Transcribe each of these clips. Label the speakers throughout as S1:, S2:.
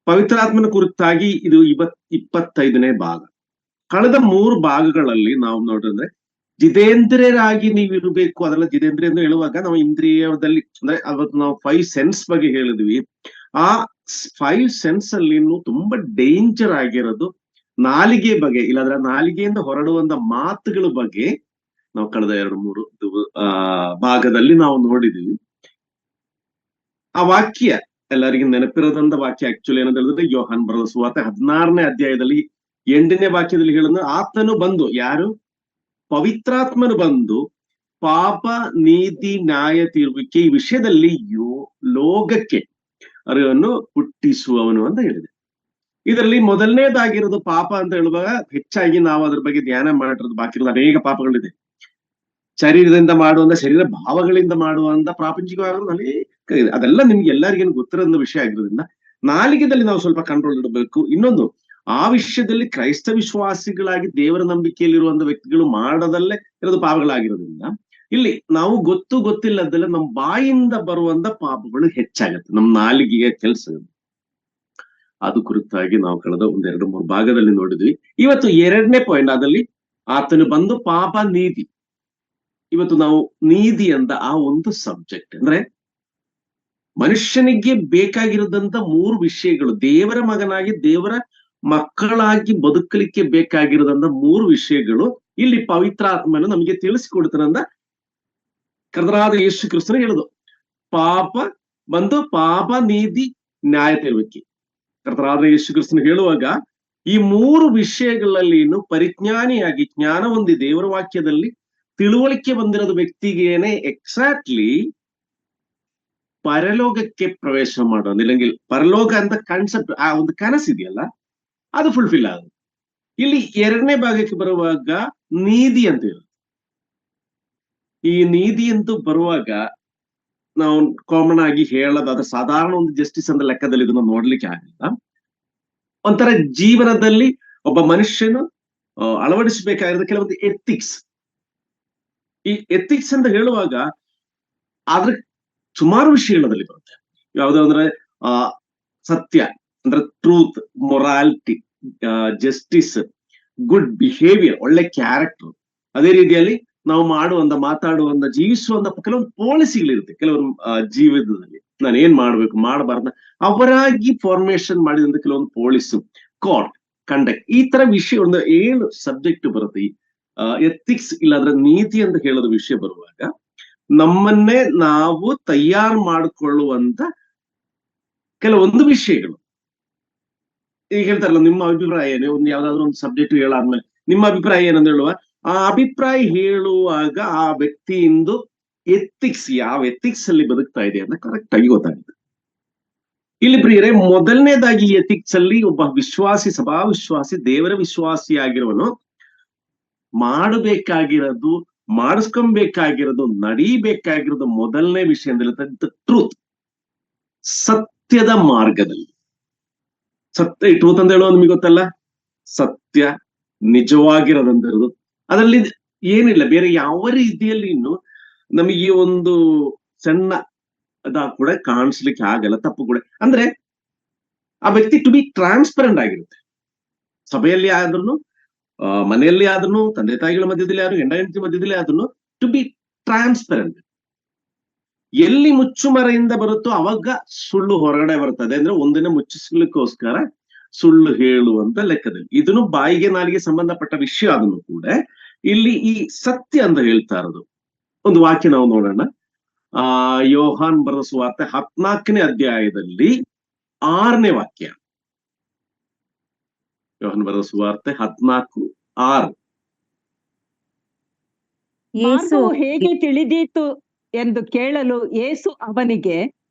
S1: ಪವಿತ್ರಾತ್ಮನ ಕುರಿತಾಗಿ ಇದು 25ನೇ ಭಾಗ. ಕಳೆದ 3 ಭಾಗಗಳಲ್ಲಿ ನಾವು ನೋಡಿದ್ರೆ ಜಿತೇಂದ್ರಿಯರಾಗಿ ನೀವು ಇರಬೇಕು. ಅದೆಲ್ಲ ಜಿತೇಂದ್ರಿಯ ಎಂದು ಹೇಳುವಾಗ ನಾವು ಇಂದ್ರಿಯದಲ್ಲಿ ಅಂದ್ರೆ ಅವತ್ತು ನಾವು 5 ಸೆನ್ಸ್ ಬಗ್ಗೆ ಹೇಳಿದ್ವಿ. ಆ 5 ಸೆನ್ಸ್ ಅಲ್ಲಿ ತುಂಬಾ ಡೇಂಜರ್ ಆಗಿರೋದು ನಾಲಿಗೆ ಬಗ್ಗೆ, ಇಲ್ಲಾಂದ್ರೆ ನಾಲಿಗೆಯಿಂದ ಹೊರಡುವಂತ ಮಾತುಗಳ ಬಗ್ಗೆ ನಾವು ಕಳೆದ 2-3 ಭಾಗದಲ್ಲಿ ನಾವು ನೋಡಿದ್ವಿ. ಆ ವಾಕ್ಯ ಎಲ್ಲರಿಗೂ ನೆನಪಿರೋದಂತ ವಾಕ್ಯ ಆಕ್ಚುಲಿ ಏನಂತ ಹೇಳಿದ್ರೆ ಯೋಹಾನ್ ಬರೆದ ಸುವಾರ್ತೆ 16ನೇ ಅಧ್ಯಾಯದಲ್ಲಿ 8ನೇ ವಾಕ್ಯದಲ್ಲಿ ಹೇಳಿದ್ರೆ, ಆತನು ಬಂದು, ಯಾರು? ಪವಿತ್ರಾತ್ಮನು ಬಂದು ಪಾಪ ನೀತಿ ನ್ಯಾಯ ತೀರ್ವಿಕೆ ಈ ವಿಷಯದಲ್ಲಿ ಲೋಕಕ್ಕೆ ಅರಿವನ್ನು ಹುಟ್ಟಿಸುವವನು ಅಂತ ಹೇಳಿದೆ. ಇದರಲ್ಲಿ ಮೊದಲನೇದಾಗಿರೋದು ಪಾಪ ಅಂತ ಹೇಳುವಾಗ ಹೆಚ್ಚಾಗಿ ನಾವು ಅದ್ರ ಬಗ್ಗೆ ಧ್ಯಾನ ಮಾಡಿರೋದು, ಬಾಕಿ ಇರೋದು ಅನೇಕ ಪಾಪಗಳಿದೆ. ಶರೀರದಿಂದ ಮಾಡುವಂತ, ಶರೀರ ಭಾವಗಳಿಂದ ಮಾಡುವಂತ ಪ್ರಾಪಂಚಿಕವಾಗಿರೋದು ಅನೇಕ ಇದೆ. ಅದೆಲ್ಲ ನಿಮ್ಗೆ ಎಲ್ಲರಿಗೇನು ಗೊತ್ತಿರೋದ ವಿಷಯ ಆಗಿರೋದ್ರಿಂದ ನಾಲಿಗೆದಲ್ಲಿ ನಾವು ಸ್ವಲ್ಪ ಕಂಟ್ರೋಲ್ ಇಡಬೇಕು. ಇನ್ನೊಂದು, ಆ ವಿಷಯದಲ್ಲಿ ಕ್ರೈಸ್ತ ವಿಶ್ವಾಸಿಗಳಾಗಿ ದೇವರ ನಂಬಿಕೆಯಲ್ಲಿರುವಂತ ವ್ಯಕ್ತಿಗಳು ಮಾಡದಲ್ಲೇ ಇರೋದು ಪಾಪಗಳಾಗಿರೋದ್ರಿಂದ ಇಲ್ಲಿ ನಾವು ಗೊತ್ತಿಲ್ಲದಲ್ಲ ನಮ್ಮ ಬಾಯಿಂದ ಬರುವಂತ ಪಾಪಗಳು ಹೆಚ್ಚಾಗತ್ತೆ, ನಮ್ಮ ನಾಲಿಗೆಯ ಕೆಲಸ. ಅದು ಕುರಿತಾಗಿ ನಾವು ಕಳೆದ 1-2-3 ಭಾಗದಲ್ಲಿ ನೋಡಿದ್ವಿ. ಇವತ್ತು 2ನೇ ಪಾಯಿಂಟ್, ಅದಲ್ಲಿ ಆತನು ಬಂದು ಪಾಪ ನೀತಿ. ಇವತ್ತು ನಾವು ನೀತಿ ಅಂತ ಆ ಒಂದು ಸಬ್ಜೆಕ್ಟ್ ಅಂದ್ರೆ ಮನುಷ್ಯನಿಗೆ ಬೇಕಾಗಿರೋದಂತ 3 ವಿಷಯಗಳು, ದೇವರ ಮಗನಾಗಿ ದೇವರ ಮಕ್ಕಳಾಗಿ ಬದುಕಲಿಕ್ಕೆ ಬೇಕಾಗಿರೋದಂತ 3 ವಿಷಯಗಳು ಇಲ್ಲಿ ಪವಿತ್ರಾತ್ಮನು ನಮಗೆ ತಿಳಿಸಿಕೊಡ್ತಾನಂದ ಕರ್ತನಾದ ಯೇಸು ಕ್ರಿಸ್ತನು ಹೇಳುದು. ಪಾಪ ಬಂದು ಪಾಪ ನೀತಿ ನ್ಯಾಯ ತೀರ್ವಿಕೆ. ಕರ್ತನಾದ ಯೇಸು ಕ್ರಿಸ್ತನು ಹೇಳುವಾಗ ಈ 3 ವಿಷಯಗಳಲ್ಲಿ ಪರಿಜ್ಞಾನಿಯಾಗಿ ಜ್ಞಾನ ಹೊಂದಿ ದೇವರ ವಾಕ್ಯದಲ್ಲಿ ತಿಳುವಳಿಕೆ ಬಂದಿರೋದು ವ್ಯಕ್ತಿಗೇನೆ ಎಕ್ಸಾಕ್ಟ್ಲಿ ಪರಲೋಕಕ್ಕೆ ಪ್ರವೇಶ ಮಾಡೋದು, ಇಲ್ಲಂಗಿಲ್ಲ ಪರಲೋಕ ಅಂತ ಕಾನ್ಸೆಪ್ಟ್, ಆ ಒಂದು ಕನಸಿದೆಯಲ್ಲ ಅದು ಫುಲ್ಫಿಲ್ ಆಗುತ್ತೆ. ಇಲ್ಲಿ 2ನೇ ಭಾಗಕ್ಕೆ ಬರುವಾಗ ನೀತಿ ಅಂತ ಇರುತ್ತೆ. ಈ ನೀತಿ ಅಂತೂ ಬರುವಾಗ ನಾವು ಕಾಮನ್ ಆಗಿ ಹೇಳೋದಾದ್ರೆ ಸಾಧಾರಣ ಒಂದು ಜಸ್ಟಿಸ್ ಅಂತ ಲೆಕ್ಕದಲ್ಲಿ ಇದನ್ನ ನೋಡ್ಲಿಕ್ಕೆ ಆಗಿಲ್ಲ. ಒಂಥರ ಜೀವನದಲ್ಲಿ ಒಬ್ಬ ಮನುಷ್ಯನು ಅಳವಡಿಸಬೇಕಾಗಿರೋದು ಕೆಲವೊಂದು ಎಥಿಕ್ಸ್. ಈ ಎಥಿಕ್ಸ್ ಅಂತ ಹೇಳುವಾಗ ಆದ್ರೆ ಸುಮಾರು ವಿಷಯಗಳಲ್ಲಿ ಬರುತ್ತೆ. ಯಾವ್ದಂದ್ರೆ ಸತ್ಯ ಅಂದ್ರೆ truth, morality, justice, good behaviour, ಒಳ್ಳೆ ಕ್ಯಾರೆಕ್ಟರ್. ಅದೇ ರೀತಿಯಲ್ಲಿ ನಾವು ಮಾತಾಡುವಂತ ಜೀವಿಸುವಂತ ಕೆಲವೊಂದು ಪಾಲಿಸಿಗಳಿರುತ್ತೆ ಕೆಲವರು ಜೀವಿತದಲ್ಲಿ. ನಾನು ಏನ್ ಮಾಡ್ಬೇಕು ಮಾಡಬಾರ್ದ ಅವರಾಗಿ ಫಾರ್ಮೇಶನ್ ಮಾಡಿದಂತ ಕೆಲವೊಂದು ಪಾಲಿಸಿ, ಕೋಡ್, ಕಂಡಕ್ಟ್, ಈ ತರ ವಿಷಯ ಒಂದು 7 ಸಬ್ಜೆಕ್ಟ್ ಬರುತ್ತೆ. ಈ ಎಥಿಕ್ಸ್ ಇಲ್ಲಾಂದ್ರೆ ನೀತಿ ಅಂತ ಹೇಳೋದು ವಿಷಯ ಬರುವಾಗ ನಮ್ಮನ್ನೇ ನಾವು ತಯಾರು ಮಾಡಿಕೊಳ್ಳುವಂತ ಕೆಲವೊಂದು ವಿಷಯಗಳು. ಈಗ ಹೇಳ್ತಾರಲ್ಲ, ನಿಮ್ಮ ಅಭಿಪ್ರಾಯ ಏನು, ಒಂದು ಯಾವ್ದಾದ್ರು ಒಂದು ಸಬ್ಜೆಕ್ಟ್ ಹೇಳಾದ್ಮೇಲೆ ನಿಮ್ಮ ಅಭಿಪ್ರಾಯ ಏನಂತ ಹೇಳುವ, ಆ ಅಭಿಪ್ರಾಯ ಹೇಳುವಾಗ ಆ ವ್ಯಕ್ತಿಯಿಂದ ಎಥಿಕ್ಸ್, ಯಾವ ಎಥಿಕ್ಸ್ ಅಲ್ಲಿ ಬದುಕ್ತಾ ಇದೆ ಅಂತ ಕರೆಕ್ಟ್ ಆಗಿ ಗೊತ್ತಾಗುತ್ತೆ. ಇಲ್ಲಿ ಪ್ರಿಯರೇ, ಮೊದಲನೇದಾಗಿ ಎಥಿಕ್ಸ್ ಅಲ್ಲಿ ಒಬ್ಬ ವಿಶ್ವಾಸಿ, ಸಭಾ ವಿಶ್ವಾಸಿ, ದೇವರ ವಿಶ್ವಾಸಿ ಆಗಿರುವನು ಮಾಡಬೇಕಾಗಿರೋದು, ಮಾಡಿಸ್ಕೊಬೇಕಾಗಿರೋದು, ನಡೀಬೇಕಾಗಿರೋದು ಮೊದಲನೇ ವಿಷಯ ಅಂದ್ರೆ ಟ್ರೂತ್, ಸತ್ಯದ ಮಾರ್ಗದಲ್ಲಿ. ಸತ್ಯ, ಟ್ರೂತ್ ಅಂತ ಹೇಳೋದು ನಿಮಗೆ ಗೊತ್ತಲ್ಲ, ಸತ್ಯ ನಿಜವಾಗಿರೋದಂತಿರೋದು. ಅದರಲ್ಲಿ ಏನಿಲ್ಲ, ಬೇರೆ ಯಾವ ರೀತಿಯಲ್ಲಿ ನಮಗೆ ಒಂದು ಸಣ್ಣ ಕೂಡ ಕಾಣಿಸ್ಲಿಕ್ಕೆ ಆಗಲ್ಲ, ತಪ್ಪು ಕೂಡ. ಅಂದ್ರೆ ಆ ವ್ಯಕ್ತಿ ಟು ಬಿ ಟ್ರಾನ್ಸ್ಪರೆಂಟ್ ಆಗಿರುತ್ತೆ. ಸಭೆಯಲ್ಲಿ ಆದ್ರೂ, ಮನೆಯಲ್ಲಿ ಆದ್ರೂ, ತಂದೆ ತಾಯಿಗಳ ಮಧ್ಯದಲ್ಲಿ ಆದ್ರೂ, ಹೆಂಡ ಹೆಂಡತಿ ಮಧ್ಯದಲ್ಲಿ ಆದ್ರೂ ಟು ಬಿ ಟ್ರಾನ್ಸ್ಪರೆಂಟ್. ಎಲ್ಲಿ ಮುಚ್ಚುಮರೆಯಿಂದ ಬರುತ್ತೋ ಅವಾಗ ಸುಳ್ಳು ಹೊರಗಡೆ ಬರ್ತದೆ. ಅಂದ್ರೆ ಒಂದಿನ ಮುಚ್ಚಿಸ್ಲಿಕ್ಕೋಸ್ಕರ ಸುಳ್ಳು ಹೇಳುವಂತ ಲೆಕ್ಕದಲ್ಲಿ ಇದನ್ನು ಬಾಯಿಗೆ ನಾಲಿಗೆ ಸಂಬಂಧಪಟ್ಟ ವಿಷಯ. ಅದನ್ನು ಕೂಡ ಇಲ್ಲಿ ಈ ಸತ್ಯ ಅಂತ ಹೇಳ್ತಾ ಇರೋದು. ಒಂದು ವಾಕ್ಯ ನಾವು ನೋಡೋಣ. ಯೋಹಾನ್ ಬರೆದ ಸುವಾರ್ತೆ 14ನೇ ಅಧ್ಯಾಯದಲ್ಲಿ 6ನೇ ವಾಕ್ಯ. ಯೋಹಾನ್ ಬರೆದ ಸುವಾರ್ತೆ 14:6.
S2: ಮಾರ್ಗವು ಹೇಗೆ ತಿಳಿದೀತು ಎಂದು ಕೇಳಲು ಯೇಸು ಅವನಿಗೆ,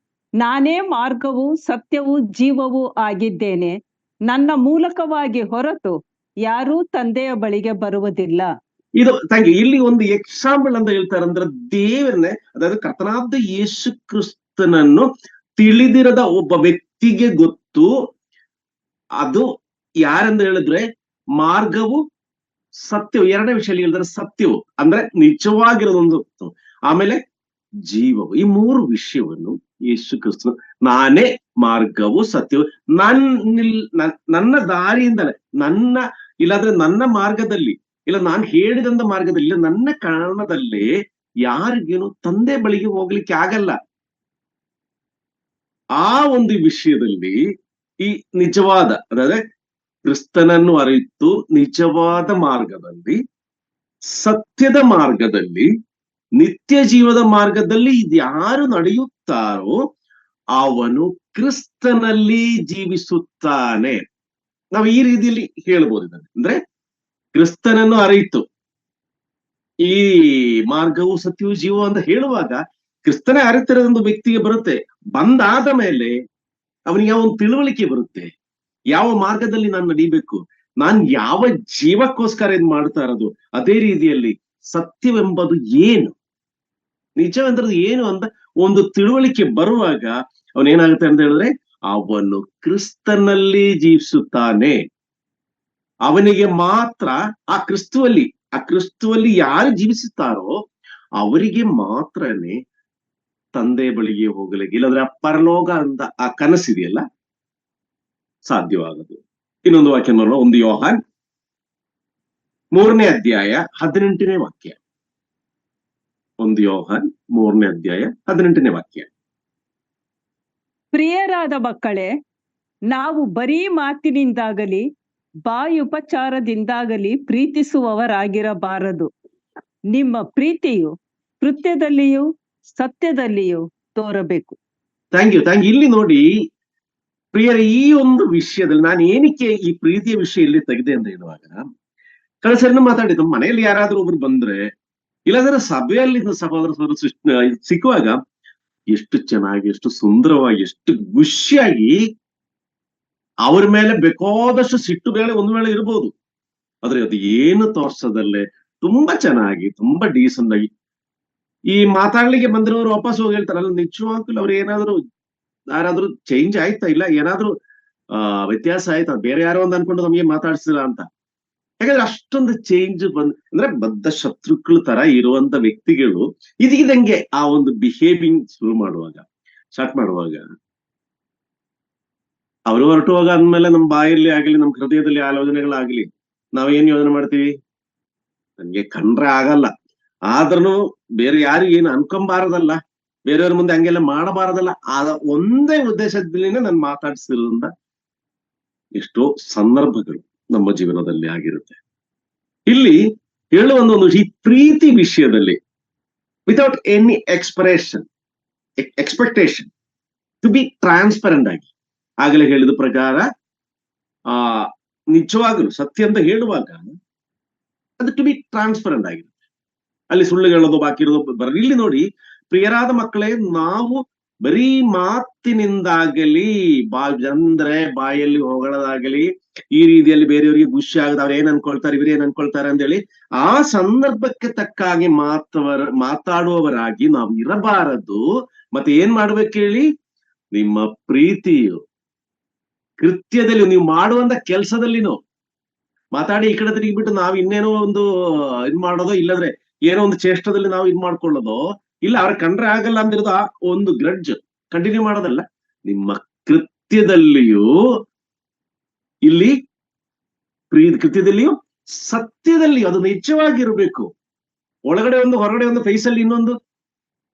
S2: ನಾನೇ ಮಾರ್ಗವೂ ಸತ್ಯವೂ ಜೀವವೂ ಆಗಿದ್ದೇನೆ. ನನ್ನ ಮೂಲಕವಾಗಿ ಹೊರತು ಯಾರೂ ತಂದೆಯ ಬಳಿಗೆ ಬರುವುದಿಲ್ಲ.
S1: ಇದು ಇಲ್ಲಿ ಒಂದು ಎಕ್ಸಾಂಪಲ್ ಅಂತ ಹೇಳ್ತಾರೆ. ಅಂದ್ರೆ ದೇವರನ್ನೇ, ಅದಾയത് ಕರ್ತನಾದ ಯೇಸು ಕ್ರಿಸ್ತನನ್ನು ತಿಳಿದಿರದ ಒಬ್ಬ ವ್ಯಕ್ತಿಗೆ ಗೊತ್ತು. ಅದು ಯಾರೆಂದ ಹೇಳಿದ್ರೆ ಮಾರ್ಗವು ಸತ್ಯವು. 2ನೇ ವಿಷಯ ಹೇಳಿದ್ರೆ ಸತ್ಯವು ಅಂದ್ರೆ ನಿಜವಾಗಿರೋದೊಂದು, ಆಮೇಲೆ ಜೀವವು. ಈ 3 ವಿಷಯವನ್ನು ಯೇಸು ಕ್ರಿಸ್ತನು ನಾನೇ ಮಾರ್ಗವು ಸತ್ಯವು. ನನ್ನ ದಾರಿಯಿಂದಲೇ, ಇಲ್ಲಾಂದ್ರೆ ನನ್ನ ಮಾರ್ಗದಲ್ಲಿ, ಇಲ್ಲ ನಾನು ಹೇಳಿದಂತ ಮಾರ್ಗದಲ್ಲಿ, ಇಲ್ಲ ನನ್ನ ಕಾರಣದಲ್ಲೇ ಯಾರಿಗೇನು ತಂದೆ ಬಳಿಗೆ ಹೋಗ್ಲಿಕ್ಕೆ ಆಗಲ್ಲ. ಆ ಒಂದು ವಿಷಯದಲ್ಲಿ ಈ ನಿಜವಾದ, ಅದಾದ್ರೆ ಕ್ರಿಸ್ತನನ್ನು ಅರಿತು ನಿಜವಾದ ಮಾರ್ಗದಲ್ಲಿ, ಸತ್ಯದ ಮಾರ್ಗದಲ್ಲಿ, ನಿತ್ಯ ಜೀವದ ಮಾರ್ಗದಲ್ಲಿ ಇದ್ಯಾರು ನಡೆಯುತ್ತಾರೋ ಅವನು ಕ್ರಿಸ್ತನಲ್ಲಿ ಜೀವಿಸುತ್ತಾನೆ. ನಾವು ಈ ರೀತಿಯಲ್ಲಿ ಹೇಳ್ಬೋದು ಇದನ್ನು. ಅಂದ್ರೆ ಕ್ರಿಸ್ತನನ್ನು ಅರಿತು ಈ ಮಾರ್ಗವು ಸತ್ಯವು ಜೀವ ಅಂತ ಹೇಳುವಾಗ ಕ್ರಿಸ್ತನೇ ಅರಿತಿರೋದೊಂದು ವ್ಯಕ್ತಿಗೆ ಬರುತ್ತೆ. ಬಂದಾದ ಮೇಲೆ ಅವನಿಗೆ ಯಾವ ಒಂದು ತಿಳುವಳಿಕೆ ಬರುತ್ತೆ, ಯಾವ ಮಾರ್ಗದಲ್ಲಿ ನಾನು ನಡಿಬೇಕು, ನಾನ್ ಯಾವ ಜೀವಕ್ಕೋಸ್ಕರ ಇದು ಮಾಡ್ತಾ ಇರೋದು, ಅದೇ ರೀತಿಯಲ್ಲಿ ಸತ್ಯವೆಂಬುದು ಏನು, ನಿಜವೆಂದ್ರದ್ದು ಏನು ಅಂತ ಒಂದು ತಿಳುವಳಿಕೆ ಬರುವಾಗ ಅವನೇನಾಗುತ್ತೆ ಅಂತ ಹೇಳಿದ್ರೆ ಅವನು ಕ್ರಿಸ್ತನಲ್ಲಿ ಜೀವಿಸುತ್ತಾನೆ. ಅವನಿಗೆ ಮಾತ್ರ ಆ ಕ್ರಿಸ್ತುವಲ್ಲಿ ಯಾರು ಜೀವಿಸುತ್ತಾರೋ ಅವರಿಗೆ ಮಾತ್ರನೇ ತಂದೆ ಬಳಿಗೆ ಹೋಗಲಿಕ್ಕೆ, ಇಲ್ಲಾಂದ್ರೆ ಆ ಪರಲೋಕ ಅಂತ ಆ ಕನಸಿದೆಯಲ್ಲ ಸಾಧ್ಯವಾಗದು. ಇನ್ನೊಂದು ವಾಕ್ಯ ನೋಡೋಣ. 1 ಯೋಹಾನ್ 3ನೇ ಅಧ್ಯಾಯ 18ನೇ ವಾಕ್ಯ. 1 ಯೋಹಾನ್ 3ನೇ ಅಧ್ಯಾಯ 18ನೇ ವಾಕ್ಯ.
S2: ಪ್ರಿಯರಾದ ಮಕ್ಕಳೇ, ನಾವು ಬರೀ ಮಾತಿನಿಂದಾಗಲಿ ಬಾಯುಪಚಾರದಿಂದಾಗಲಿ ಪ್ರೀತಿಸುವವರಾಗಿರಬಾರದು. ನಿಮ್ಮ ಪ್ರೀತಿಯು ಕೃತ್ಯದಲ್ಲಿಯೂ ಸತ್ಯದಲ್ಲಿಯೂ ತೋರಬೇಕು.
S1: Thank you. ಇಲ್ಲಿ ನೋಡಿ ಪ್ರಿಯರ, ಈ ಒಂದು ವಿಷಯದಲ್ಲಿ ನಾನು ಏನಕ್ಕೆ ಈ ಪ್ರೀತಿಯ ವಿಷಯ ಇಲ್ಲಿ ತೆಗೆದೆ ಅಂತ ಹೇಳುವಾಗ, ಕಳೆದ ಸರಿನೂ ಮಾತಾಡಿದ್ದು, ಮನೆಯಲ್ಲಿ ಯಾರಾದ್ರೂ ಒಬ್ರು ಬಂದ್ರೆ, ಇಲ್ಲಾಂದ್ರೆ ಸಭೆಯಲ್ಲಿ ಸಹೋದರ ಸಿಕ್ಕುವಾಗ ಎಷ್ಟು ಚೆನ್ನಾಗಿ, ಎಷ್ಟು ಸುಂದರವಾಗಿ, ಎಷ್ಟು ಖುಷಿಯಾಗಿ ಅವ್ರ ಮೇಲೆ ಬೇಕಾದಷ್ಟು ಸಿಟ್ಟು ಬೇಳೆ ಒಂದ್ ವೇಳೆ ಇರ್ಬೋದು, ಆದ್ರೆ ಅದು ಏನು ತೋರ್ಸದಲ್ಲೇ ತುಂಬಾ ಚೆನ್ನಾಗಿ, ತುಂಬಾ ಡೀಸೆಂಟ್ ಆಗಿ ಈ ಮಾತಾಡ್ಲಿಕ್ಕೆ ಬಂದಿರೋರು ವಾಪಸ್ ಹೋಗಿ ಹೇಳ್ತಾರಲ್ಲ, ನಿಜವಾಗ್ಲೂ ಅವ್ರು ಯಾರಾದ್ರೂ ಚೇಂಜ್ ಆಯ್ತಾ, ಇಲ್ಲ ಏನಾದ್ರೂ ವ್ಯತ್ಯಾಸ ಆಯ್ತಾ, ಬೇರೆ ಯಾರೋ ಒಂದು ಅನ್ಕೊಂಡು ನಮಗೆ ಮಾತಾಡ್ಸಿಲ್ಲ ಅಂತ. ಯಾಕಂದ್ರೆ ಅಷ್ಟೊಂದು ಚೇಂಜ್ ಅಂದ್ರೆ ಬದ್ಧ ಶತ್ರುಕ್ಗಳ ತರ ಇರುವಂತ ವ್ಯಕ್ತಿಗಳು ಇದಕ್ಕಿದಂಗೆ ಆ ಒಂದು ಬಿಹೇವಿಂಗ್ ಸ್ಟಾರ್ಟ್ ಮಾಡುವಾಗ ಅವರು ಹೊರಟುವಾಗ ಅಂದ್ಮೇಲೆ ನಮ್ಮ ಬಾಯಲ್ಲಿ ಆಗ್ಲಿ, ನಮ್ಮ ಹೃದಯದಲ್ಲಿ ಆಲೋಚನೆಗಳಾಗ್ಲಿ, ನಾವೇನ್ ಯೋಚನೆ ಮಾಡ್ತೀವಿ, ನನ್ಗೆ ಕಂಡ್ರೆ ಆಗಲ್ಲ, ಆದ್ರೂ ಬೇರೆ ಯಾರು ಏನು ಅನ್ಕೊಂಬಾರದಲ್ಲ, ಬೇರೆಯವ್ರ ಮುಂದೆ ಹಂಗೆಲ್ಲ ಮಾಡಬಾರದಲ್ಲ, ಆದ ಒಂದೇ ಉದ್ದೇಶದಲ್ಲಿನೇ ನಾನು ಮಾತಾಡ್ಸಿರೋದ್ರಿಂದ ಎಷ್ಟೋ ಸಂದರ್ಭಗಳು ನಮ್ಮ ಜೀವನದಲ್ಲಿ ಆಗಿರುತ್ತೆ. ಇಲ್ಲಿ ಹೇಳುವ ಒಂದು ಈ ಪ್ರೀತಿ ವಿಷಯದಲ್ಲಿ without any expectation to be transparent ಆಗಿ, ಆಗಲೇ ಹೇಳಿದ ಪ್ರಕಾರ ನಿಜವಾಗಲು ಸತ್ಯ ಅಂತ ಹೇಳುವಾಗ ಅದು ಟು ಬಿ ಟ್ರಾನ್ಸ್ಪರೆಂಟ್ ಆಗಿರುತ್ತೆ. ಅಲ್ಲಿ ಸುಳ್ಳು ಹೇಳೋದು ಬಾಕಿ ಇರೋದು ಬರ. ಇಲ್ಲಿ ನೋಡಿ ಪ್ರಿಯರಾದ ಮಕ್ಕಳೇ, ನಾವು ಬರೀ ಮಾತಿನಿಂದಾಗಲಿ, ಅಂದ್ರೆ ಬಾಯಲ್ಲಿ ಹೊಗಳದಾಗಲಿ, ಈ ರೀತಿಯಲ್ಲಿ ಬೇರೆಯವರಿಗೆ ಖುಷಿ ಆಗದ, ಅವ್ರು ಏನ್ ಅನ್ಕೊಳ್ತಾರೆ, ಇವ್ರೇನ್ ಅನ್ಕೊಳ್ತಾರೆ ಅಂತೇಳಿ ಆ ಸಂದರ್ಭಕ್ಕೆ ತಕ್ಕಾಗಿ ಮಾತಾಡುವವರಾಗಿ ನಾವು ಇರಬಾರದು. ಮತ್ತೆ ಏನ್ ಮಾಡ್ಬೇಕು ಹೇಳಿ, ನಿಮ್ಮ ಪ್ರೀತಿಯು ಕೃತ್ಯದಲ್ಲಿ, ನೀವು ಮಾಡುವಂತ ಕೆಲಸದಲ್ಲಿನೂ ಮಾತಾಡಿ ಈ ಕಡೆ ತಿರುಗಿಬಿಟ್ಟು ನಾವು ಇನ್ನೇನೋ ಒಂದು ಇದ್ ಮಾಡೋದೋ, ಇಲ್ಲದ್ರೆ ಏನೋ ಒಂದು ಚೇಷ್ಟದಲ್ಲಿ ನಾವು ಇದ್ ಮಾಡ್ಕೊಳ್ಳೋದೋ, ಇಲ್ಲ ಅವ್ರ ಕಂಡ್ರೆ ಆಗಲ್ಲ ಅಂದಿರೋದು ಆ ಒಂದು ಗ್ರಡ್ಜ್ ಕಂಟಿನ್ಯೂ ಮಾಡೋದಲ್ಲ. ನಿಮ್ಮ ಕೃತ್ಯದಲ್ಲಿಯೂ, ಇಲ್ಲಿ ಕೃತ್ಯದಲ್ಲಿಯೂ ಸತ್ಯದಲ್ಲಿಯೂ ಅದು ನಿಜವಾಗಿರ್ಬೇಕು. ಒಳಗಡೆ ಒಂದು ಹೊರಗಡೆ ಒಂದು ಫೇಸಲ್ಲಿ ಇನ್ನೊಂದು,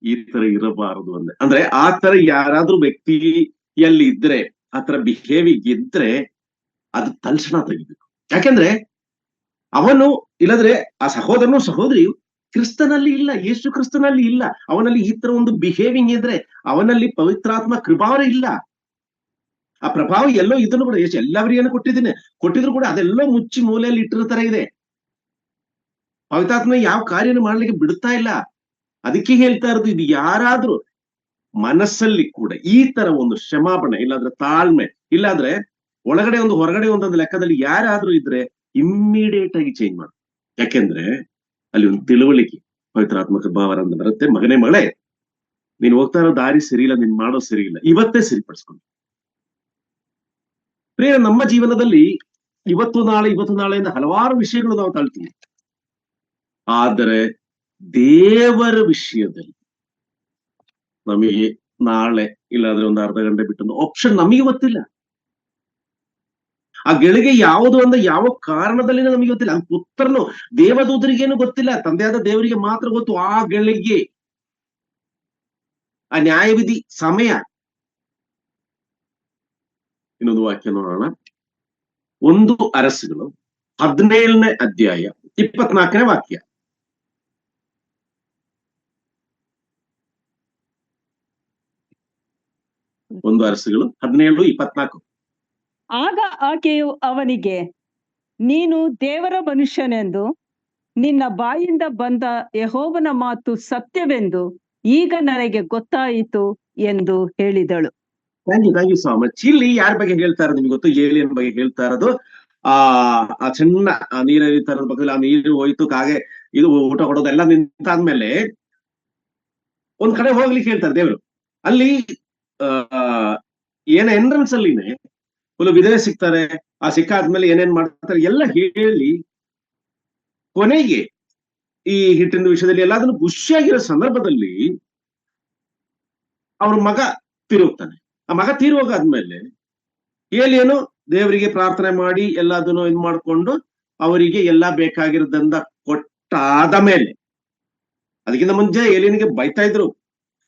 S1: ಈ ತರ ಇರಬಾರದು ಅಂದ್ರೆ ಆ ತರ ಯಾರಾದ್ರೂ ವ್ಯಕ್ತಿಯಲ್ಲಿ ಇದ್ರೆ, ಆ ತರ ಬಿಹೇವಿಂಗ್ ಇದ್ರೆ ಅದು ತಕ್ಷಣ ತೆಗಿಬೇಕು. ಯಾಕೆಂದ್ರೆ ಅವನು, ಇಲ್ಲದ್ರೆ ಆ ಸಹೋದರನು ಸಹೋದರಿಯು ಕ್ರಿಸ್ತನಲ್ಲಿ ಇಲ್ಲ, ಯೇಸು ಕ್ರಿಸ್ತನಲ್ಲಿ ಇಲ್ಲ. ಅವನಲ್ಲಿ ಈ ತರ ಒಂದು ಬಿಹೇವಿಂಗ್ ಇದ್ರೆ ಅವನಲ್ಲಿ ಪವಿತ್ರಾತ್ಮ ಕೃಪಾವ ಇಲ್ಲ. ಆ ಪ್ರಭಾವ ಎಲ್ಲೋ ಇದನ್ನು ಕೂಡ ಎಲ್ಲವರಿಗೇನು ಕೊಟ್ಟಿದ್ರು ಕೂಡ ಅದೆಲ್ಲೋ ಮುಚ್ಚಿ ಮೂಲೆಯಲ್ಲಿ ಇಟ್ಟಿರೋ ತರ ಇದೆ. ಪವಿತ್ರಾತ್ಮ ಯಾವ ಕಾರ್ಯನು ಮಾಡ್ಲಿಕ್ಕೆ ಬಿಡ್ತಾ ಇಲ್ಲ. ಅದಕ್ಕೆ ಹೇಳ್ತಾ ಇರೋದು, ಇದು ಯಾರಾದ್ರೂ ಮನಸ್ಸಲ್ಲಿ ಕೂಡ ಈ ತರ ಒಂದು ಕ್ಷಮಾಪಣೆ, ಇಲ್ಲಾಂದ್ರೆ ತಾಳ್ಮೆ, ಇಲ್ಲಾಂದ್ರೆ ಒಳಗಡೆ ಒಂದು ಹೊರಗಡೆ ಒಂದೊಂದು ಲೆಕ್ಕದಲ್ಲಿ ಯಾರಾದ್ರೂ ಇದ್ರೆ ಇಮ್ಮಿಡಿಯೇಟ್ ಆಗಿ ಚೇಂಜ್ ಮಾಡು. ಯಾಕೆಂದ್ರೆ ಅಲ್ಲಿ ಒಂದು ತಿಳುವಳಿಕೆ, ಪವಿತ್ರಾತ್ಮಕ ಭಾವ ಅಂತ ಬರುತ್ತೆ. ಮಗನೇ ಮಗಳೇ, ನೀನ್ ಹೋಗ್ತಾ ಇರೋ ದಾರಿ ಸರಿ ಇಲ್ಲ, ನೀನ್ ಮಾಡೋ ಸರಿ ಇಲ್ಲ, ಇವತ್ತೇ ಸರಿಪಡಿಸ್ಕೊಂಡು. ಪ್ರಿಯ, ನಮ್ಮ ಜೀವನದಲ್ಲಿ ಇವತ್ತು ನಾಳೆಯಿಂದ ಹಲವಾರು ವಿಷಯಗಳು ನಾವು ತಾಳ್ತೀವಿ. ಆದರೆ ದೇವರ ವಿಷಯದಲ್ಲಿ ನಮಗೆ ನಾಳೆ ಇಲ್ಲಾದ್ರೆ ಒಂದು ಅರ್ಧ ಗಂಟೆ ಬಿಟ್ಟು ಆಪ್ಷನ್ ನಮಗೆ ಗೊತ್ತಿಲ್ಲ. ಆ ಗಳಿಗೆ ಯಾವುದು ಅಂತ ಯಾವ ಕಾರಣದಲ್ಲಿ ನಮಗೆ ಗೊತ್ತಿಲ್ಲ. ಆ ಪುತ್ರನು ದೇವದೂತರಿಗೇನು ಗೊತ್ತಿಲ್ಲ, ತಂದೆಯಾದ ದೇವರಿಗೆ ಮಾತ್ರ ಗೊತ್ತು. ಆ ಗಳಿಗೆ ಆ ನ್ಯಾಯವಿಧಿ ಸಮಯ. ಇನ್ನೊಂದು ವಾಕ್ಯ ನೋಡೋಣ. 1 ಅರಸುಗಳು 17ನೇ ಅಧ್ಯಾಯ 24ನೇ ವಾಕ್ಯ. 1 ಅರಸುಗಳು 17:24.
S2: ಆಗ ಆಕೆಯು ಅವನಿಗೆ, ನೀನು ದೇವರ ಮನುಷ್ಯನೆಂದು ನಿನ್ನ ಬಾಯಿಂದ ಬಂದ ಯೆಹೋವನ ಮಾತು ಸತ್ಯವೆಂದು ಈಗ ನನಗೆ ಗೊತ್ತಾಯಿತು ಎಂದು ಹೇಳಿದಳು.
S1: Thank you so much. ಇಲ್ಲಿ ಯಾರ ಬಗ್ಗೆ ಹೇಳ್ತಾ ಇರೋದು ನಿಮ್ಗೆ ಗೊತ್ತು? ಏಲಿಯನ್ ಬಗ್ಗೆ ಹೇಳ್ತಾ ಇರೋದು. ಆ ಸಣ್ಣ ನೀರು ಹರಿತಾ ಇರೋದ್ ಬಗ್ಗೆ, ಆ ನೀರು ಹೋಯ್ತು, ಕಾಗೆ ಇದು ಊಟ ಕೊಡೋದೆಲ್ಲ ನಿಂತಾದ್ಮೇಲೆ ಒಂದ್ ಕಡೆ ಹೋಗ್ಲಿಕ್ಕೆ ಹೇಳ್ತಾರೆ ದೇವರು. ಅಲ್ಲಿ ಏನ ಎಂಟ್ರೆನ್ಸ್ ಅಲ್ಲಿನೇ ಒಂದು ವಿಧವೆ ಸಿಗ್ತಾರೆ. ಆ ಸಿಕ್ಕಾದ್ಮೇಲೆ ಏನೇನ್ ಮಾಡ್ತಾರೆ ಎಲ್ಲ ಹೇಳಿ ಕೊನೆಗೆ ಈ ಹಿಟ್ಟಿನ ವಿಷಯದಲ್ಲಿ ಎಲ್ಲಾದ್ರೂ ಖುಷಿಯಾಗಿರೋ ಸಂದರ್ಭದಲ್ಲಿ ಅವ್ರ ಮಗ ತೀರೋಗ್ತಾನೆ. ಆ ಮಗ ತೀರೋಗಾದ್ಮೇಲೆ ಏಲಿಯನು ದೇವರಿಗೆ ಪ್ರಾರ್ಥನೆ ಮಾಡಿ ಎಲ್ಲದನ್ನು ಇದ್ ಮಾಡ್ಕೊಂಡು ಅವರಿಗೆ ಎಲ್ಲಾ ಬೇಕಾಗಿರೋದ್ರಿಂದ ಕೊಟ್ಟಾದ ಮೇಲೆ, ಅದಕ್ಕಿಂತ ಮುಂಚೆ ಏಲಿಯನಿಗೆ ಬೈತಾ ಇದ್ರು,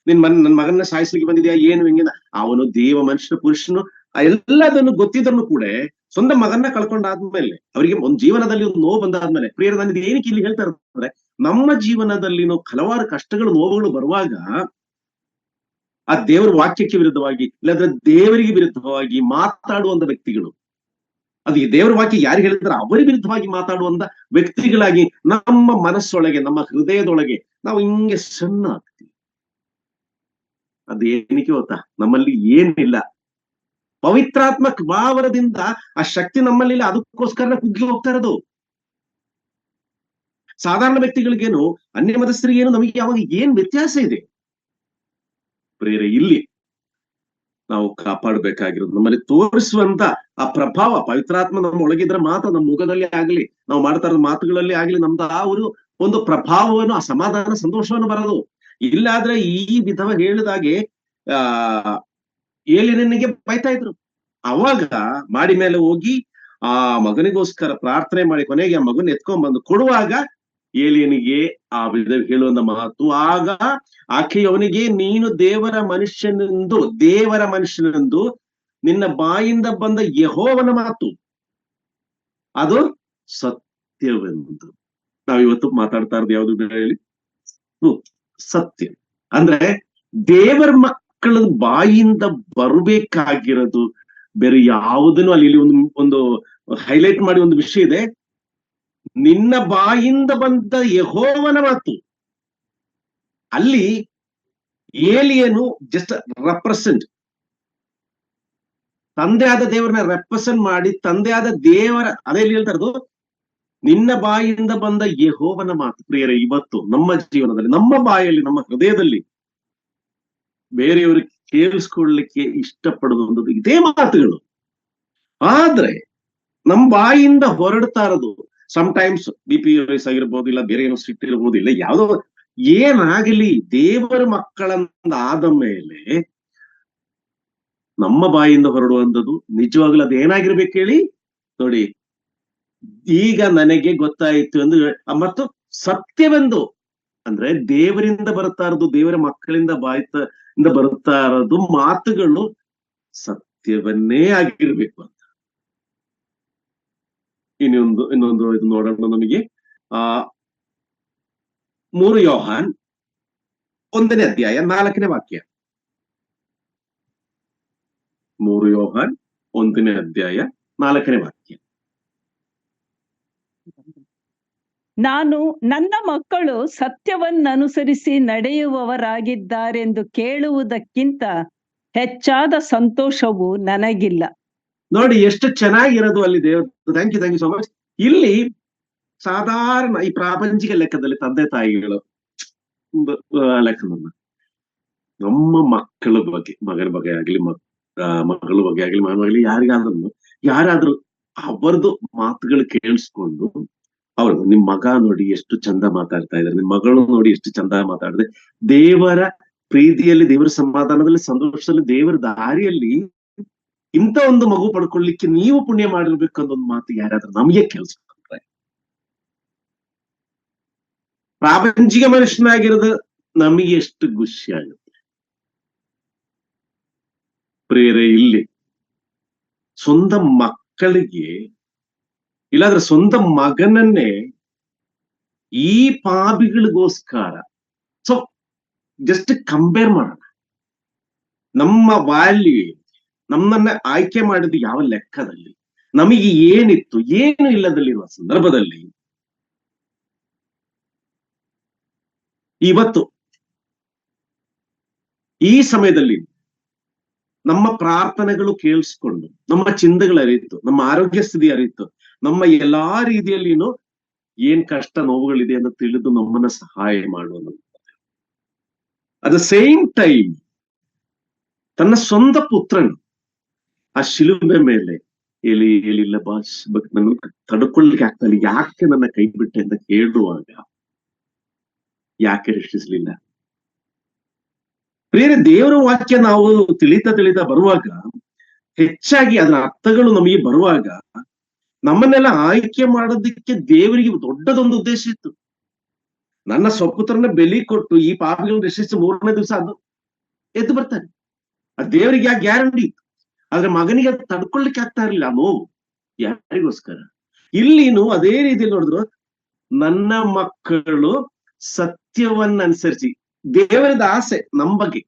S1: ನನ್ ಮಗನ್ನ ಸಾಯಿಸ್ಲಿಕ್ಕೆ ಬಂದಿದ್ಯಾ, ಏನು ಹಿಂಗಿನ. ಅವನು ದೇವ ಮನುಷ್ಯ ಪುರುಷನು ಎಲ್ಲದನ್ನು ಗೊತ್ತಿದ್ರು ಕೂಡ ಸ್ವಂತ ಮಗನ್ನ ಕಳ್ಕೊಂಡಾದ್ಮೇಲೆ, ಅವರಿಗೆ ಒಂದು ಜೀವನದಲ್ಲಿ ಒಂದು ನೋವು ಬಂದಾದ್ಮೇಲೆ, ಪ್ರಿಯರ ನನಗೆ ಏನಕ್ಕೆ ಇಲ್ಲಿ ಹೇಳ್ತಾ ಇರ್ತಾರೆ, ನಮ್ಮ ಜೀವನದಲ್ಲಿ ಹಲವಾರು ಕಷ್ಟಗಳು ನೋವುಗಳು ಬರುವಾಗ ಆ ದೇವರ ವಾಕ್ಯಕ್ಕೆ ವಿರುದ್ಧವಾಗಿ ಇಲ್ಲಾಂದ್ರೆ ದೇವರಿಗೆ ವಿರುದ್ಧವಾಗಿ ಮಾತಾಡುವಂತ ವ್ಯಕ್ತಿಗಳು, ಅದು ಈ ದೇವರ ವಾಕ್ಯ ಯಾರು ಹೇಳಿದ್ರೆ ಅವರಿಗೆ ವಿರುದ್ಧವಾಗಿ ಮಾತಾಡುವಂತ ವ್ಯಕ್ತಿಗಳಾಗಿ ನಮ್ಮ ಮನಸ್ಸೊಳಗೆ, ನಮ್ಮ ಹೃದಯದೊಳಗೆ ನಾವು ಹಿಂಗೆ ಸಣ್ಣ ಆಗ್ತೀವಿ. ಅದು ಏನಕ್ಕೆ ಗೊತ್ತಾ? ನಮ್ಮಲ್ಲಿ ಏನಿಲ್ಲ, ಪವಿತ್ರಾತ್ಮ ಭಾವರದಿಂದ ಆ ಶಕ್ತಿ ನಮ್ಮಲ್ಲಿಲ್ಲ, ಅದಕ್ಕೋಸ್ಕರ ಕುಗ್ಗಿ ಹೋಗ್ತಾ ಇರೋದು. ಸಾಧಾರಣ ವ್ಯಕ್ತಿಗಳಿಗೇನು, ಅನ್ಯ ಮತಸ್ಥರಿಗೇನು ನಮಗೆ ಯಾವಾಗ ಏನ್ ವ್ಯತ್ಯಾಸ ಇದೆ? ಪ್ರೇರೆ ಇಲ್ಲಿ ನಾವು ಕಾಪಾಡಬೇಕಾಗಿರೋದು ನಮ್ಮಲ್ಲಿ ತೋರಿಸುವಂತ ಆ ಪ್ರಭಾವ, ಪವಿತ್ರಾತ್ಮ ನಮ್ಮ ಒಳಗಿದ್ರೆ ಮಾತ್ರ ನಮ್ಮ ಮುಖದಲ್ಲಿ ಆಗ್ಲಿ, ನಾವು ಮಾಡ್ತಾ ಇರೋ ಮಾತುಗಳಲ್ಲಿ ಆಗ್ಲಿ, ನಮ್ದು ಆ ಒಂದು ಪ್ರಭಾವವನ್ನು, ಆ ಸಮಾಧಾನ ಸಂತೋಷವನ್ನು ಬರೋದು. ಇಲ್ಲಾದ್ರೆ ಈ ವಿಧವ ಹೇಳಿದಾಗೆ ಏಲಿಯನಿಗೆ ಬೈತಾ ಇದ್ರು. ಅವಾಗ ಮಾಡಿ ಮೇಲೆ ಹೋಗಿ ಆ ಮಗನಿಗೋಸ್ಕರ ಪ್ರಾರ್ಥನೆ ಮಾಡಿ ಕೊನೆಗೆ ಆ ಮಗನ ಎತ್ಕೊಂಡ್ ಬಂದು ಕೊಡುವಾಗ ಏಲಿಯನಿಗೆ ಆ ವಿಧವೆ ಹೇಳುವಂತ ಮಾತು, ಆಗ ಆಕೆ ಅವನಿಗೆ, ನೀನು ದೇವರ ಮನುಷ್ಯನೆಂದು ನಿನ್ನ ಬಾಯಿಂದ ಬಂದ ಯೆಹೋವನ ಮಾತು ಅದು ಸತ್ಯವೆಂದು. ನಾವಿವತ್ತು ಮಾತಾಡ್ತಾ ಇರೋದು ಯಾವ್ದು ಹೇಳಿ? ಸತ್ಯ. ಅಂದ್ರೆ ದೇವರ ಮಕ್ಕಳ ಬಾಯಿಂದ ಬರಬೇಕಾಗಿರೋದು ಬೇರೆ ಯಾವುದನ್ನು ಅಲ್ಲಿ ಒಂದು ಹೈಲೈಟ್ ಮಾಡಿ ಒಂದು ವಿಷಯ ಇದೆ. ನಿನ್ನ ಬಾಯಿಂದ ಬಂದ ಯೆಹೋವನ ಮಾತು. ಅಲ್ಲಿ ಏಲಿಯನು ಜಸ್ಟ್ ರೆಪ್ರೆಸೆಂಟ್, ತಂದೆ ಆದ ದೇವರನ್ನ ರೆಪ್ರೆಸೆಂಟ್ ಮಾಡಿ, ತಂದೆ ಆದ ದೇವರ, ಅದೇ ಹೇಳ್ತಾ ಇರೋದು ನಿನ್ನ ಬಾಯಿಂದ ಬಂದ ಯೆಹೋವನ ಮಾತು. ಪ್ರಿಯರೇ, ಇವತ್ತು ನಮ್ಮ ಜೀವನದಲ್ಲಿ, ನಮ್ಮ ಬಾಯಲ್ಲಿ, ನಮ್ಮ ಹೃದಯದಲ್ಲಿ ಬೇರೆಯವರು ಕೇಳಿಸ್ಕೊಳ್ಳಿಕ್ಕೆ ಇಷ್ಟಪಡುವುದು ಇದೇ ಮಾತುಗಳು. ಆದ್ರೆ ನಮ್ಮ ಬಾಯಿಂದ ಹೊರಡ್ತಾ ಇರೋದು ಸಮಟೈಮ್ಸ್ BP ರೈಸ್ ಆಗಿರ್ಬೋದು, ಇಲ್ಲ ಬೇರೆ ಏನೋ ಸಿಟ್ಟು ಇರ್ಬೋದು, ಇಲ್ಲ ಯಾವ್ದೋ ಏನಾಗಲಿ, ದೇವರ ಮಕ್ಕಳಂದ ಆದ ಮೇಲೆ ನಮ್ಮ ಬಾಯಿಂದ ಹೊರಡುವಂಥದ್ದು ನಿಜವಾಗ್ಲೂ ಅದು ಏನಾಗಿರ್ಬೇಕು ಹೇಳಿ? ನೋಡಿ, ಈಗ ನನಗೆ ಗೊತ್ತಾಯಿತು ಎಂದು ಮತ್ತು ಸತ್ಯವೆಂದು, ಅಂದ್ರೆ ದೇವರಿಂದ ಬರ್ತಾ ಇರೋದು, ದೇವರ ಮಕ್ಕಳಿಂದ ಬಾಯಿಂದ ಬರ್ತಾ ಇರೋದು ಮಾತುಗಳು ಸತ್ಯವನ್ನೇ ಆಗಿರ್ಬೇಕು ಅಂತ. ಇನ್ನೊಂದು ಇದು ನೋಡೋಣ ನಮಗೆ. 3 ಯೋಹಾನ್ 1ನೇ ಅಧ್ಯಾಯ 4ನೇ ವಾಕ್ಯ. 3 ಯೋಹಾನ್ 1ನೇ ಅಧ್ಯಾಯ 4ನೇ ವಾಕ್ಯ.
S2: ನಾನು ನನ್ನ ಮಕ್ಕಳು ಸತ್ಯವನ್ನನುಸರಿಸಿ ನಡೆಯುವವರಾಗಿದ್ದಾರೆಂದು ಕೇಳುವುದಕ್ಕಿಂತ ಹೆಚ್ಚಾದ ಸಂತೋಷವು ನನಗಿಲ್ಲ. ನೋಡಿ ಎಷ್ಟು ಚೆನ್ನಾಗಿರೋದು ಅಲ್ಲಿ ದೇವರು. Thank you so much. ಇಲ್ಲಿ ಸಾಧಾರಣ ಈ ಪ್ರಾಪಂಚಿಕ ಲೆಕ್ಕದಲ್ಲಿ ತಂದೆ ತಾಯಿಗಳು ಲೆಕ್ಕದನ್ನ ನಮ್ಮ ಮಕ್ಕಳ ಬಗ್ಗೆ, ಮಗನ ಬಗ್ಗೆ ಆಗ್ಲಿ, ಮಗಳ ಬಗ್ಗೆ ಆಗ್ಲಿ, ಮಗನ ಬಗ್ಗೆ ಯಾರಾದ್ರೂ ಅವರದು ಮಾತುಗಳು ಕೇಳಿಸ್ಕೊಂಡು ಅವ್ರು, ನಿಮ್ ಮಗ ನೋಡಿ ಎಷ್ಟು ಚಂದ ಮಾತಾಡ್ತಾ ಇದ್ದಾರೆ, ನಿಮ್ ಮಗಳು ನೋಡಿ ಎಷ್ಟು ಚಂದ ಮಾತಾಡಿದೆ, ದೇವರ ಪ್ರೀತಿಯಲ್ಲಿ, ದೇವರ ಸಮಾಧಾನದಲ್ಲಿ, ಸಂತೋಷದಲ್ಲಿ, ದೇವರ ದಾರಿಯಲ್ಲಿ ಇಂಥ ಒಂದು ಮಗು ಪಡ್ಕೊಳ್ಳಿಕ್ಕೆ ನೀವು ಪುಣ್ಯ ಮಾಡಿರ್ಬೇಕು ಅನ್ನೋದು ಮಾತು ಯಾರಾದ್ರೂ ನಮಗೆ ಕೆಲಸ ಕೊಟ್ರೆ, ಪ್ರಾಪಂಚಿಕ ಮನುಷ್ಯನಾಗಿರೋದು ನಮಗೆ ಎಷ್ಟು ಖುಷಿ ಆಗುತ್ತೆ. ಪ್ರೇರೆ ಇಲ್ಲಿ ಸ್ವಂತ ಮಕ್ಕಳಿಗೆ, ಇಲ್ಲಾಂದ್ರೆ ಸ್ವಂತ ಮಗನನ್ನೇ ಈ ಪಾಪಿಗಳಿಗೋಸ್ಕರ, ಸೊ ಜಸ್ಟ್ ಕಂಪೇರ್ ಮಾಡೋಣ. ನಮ್ಮ ವ್ಯಾಲ್ಯೂ, ನಮ್ಮನ್ನ ಆಯ್ಕೆ ಮಾಡಿದ್ದು ಯಾವ ಲೆಕ್ಕದಲ್ಲಿ, ನಮಗೆ ಏನಿತ್ತು ಏನು ಇಲ್ಲದಲ್ಲಿರುವ ಸಂದರ್ಭದಲ್ಲಿ ಇವತ್ತು ಈ ಸಮಯದಲ್ಲಿ ನಮ್ಮ ಪ್ರಾರ್ಥನೆಗಳು ಕೇಳಿಸ್ಕೊಂಡು, ನಮ್ಮ ಚಿಂತೆಗಳು ಅರಿತು, ನಮ್ಮ ಆರೋಗ್ಯ ಸ್ಥಿತಿ ಅರಿತು, ನಮ್ಮ ಎಲ್ಲಾ ರೀತಿಯಲ್ಲಿನೂ ಏನ್ ಕಷ್ಟ ನೋವುಗಳಿದೆ ಅಂತ ತಿಳಿದು ನಮ್ಮನ್ನ ಸಹಾಯ ಮಾಡುವ, ಅಟ್ ದ ಸೇಮ್ ಟೈಮ್ ತನ್ನ ಸ್ವಂತ ಪುತ್ರನು ಆ ಶಿಲುಬೆ ಮೇಲೆ ಎಲಿಲ್ಲ ಬಾಸ್ ನನ್ನ ತಡ್ಕೊಳ್ಳಿಕ್ಕೆ ಆಗ್ತಾನೆ, ಯಾಕೆ ನನ್ನ ಕೈ ಬಿಟ್ಟೆ ಅಂತ ಕೇಳುವಾಗ ಯಾಕೆ ರಕ್ಷಿಸ್ಲಿಲ್ಲ? ಬೇರೆ ದೇವರ ವಾಕ್ಯ ನಾವು ತಿಳಿತಾ ಬರುವಾಗ, ಹೆಚ್ಚಾಗಿ ಅದರ ಅರ್ಥಗಳು ನಮಗೆ ಬರುವಾಗ, ನಮ್ಮನ್ನೆಲ್ಲ ಆಯ್ಕೆ ಮಾಡೋದಕ್ಕೆ ದೇವರಿಗೆ ದೊಡ್ಡದೊಂದು ಉದ್ದೇಶ ಇತ್ತು. ನನ್ನ ಸ್ವಪುತ್ರನ ಬೆಲಿ ಕೊಟ್ಟು ಈ ಪಾಪಿಗಳನ್ನು ರಕ್ಷಿಸಿ 3ನೇ ದಿವಸ ಅದು ಎದ್ದು ಬರ್ತಾನೆ. ಆ ದೇವರಿಗೆ ಆ ಗ್ಯಾರಂಟಿ ಇತ್ತು. ಆದ್ರೆ ಮಗನಿಗೆ ಅದು ತಡ್ಕೊಳ್ಳಿಕ್ಕೆ ಆಗ್ತಾ ಇರಲಿಲ್ಲ ಆ ನೋವು. ಯಾರಿಗೋಸ್ಕರ? ಇಲ್ಲಿನೂ ಅದೇ ರೀತಿಯಲ್ಲಿ ನೋಡಿದ್ರು, ನನ್ನ ಮಕ್ಕಳು ಸತ್ಯವನ್ನ ಅನುಸರಿಸಿ, ದೇವರದ ಆಸೆ ನಮ್ಮ ಬಗ್ಗೆ,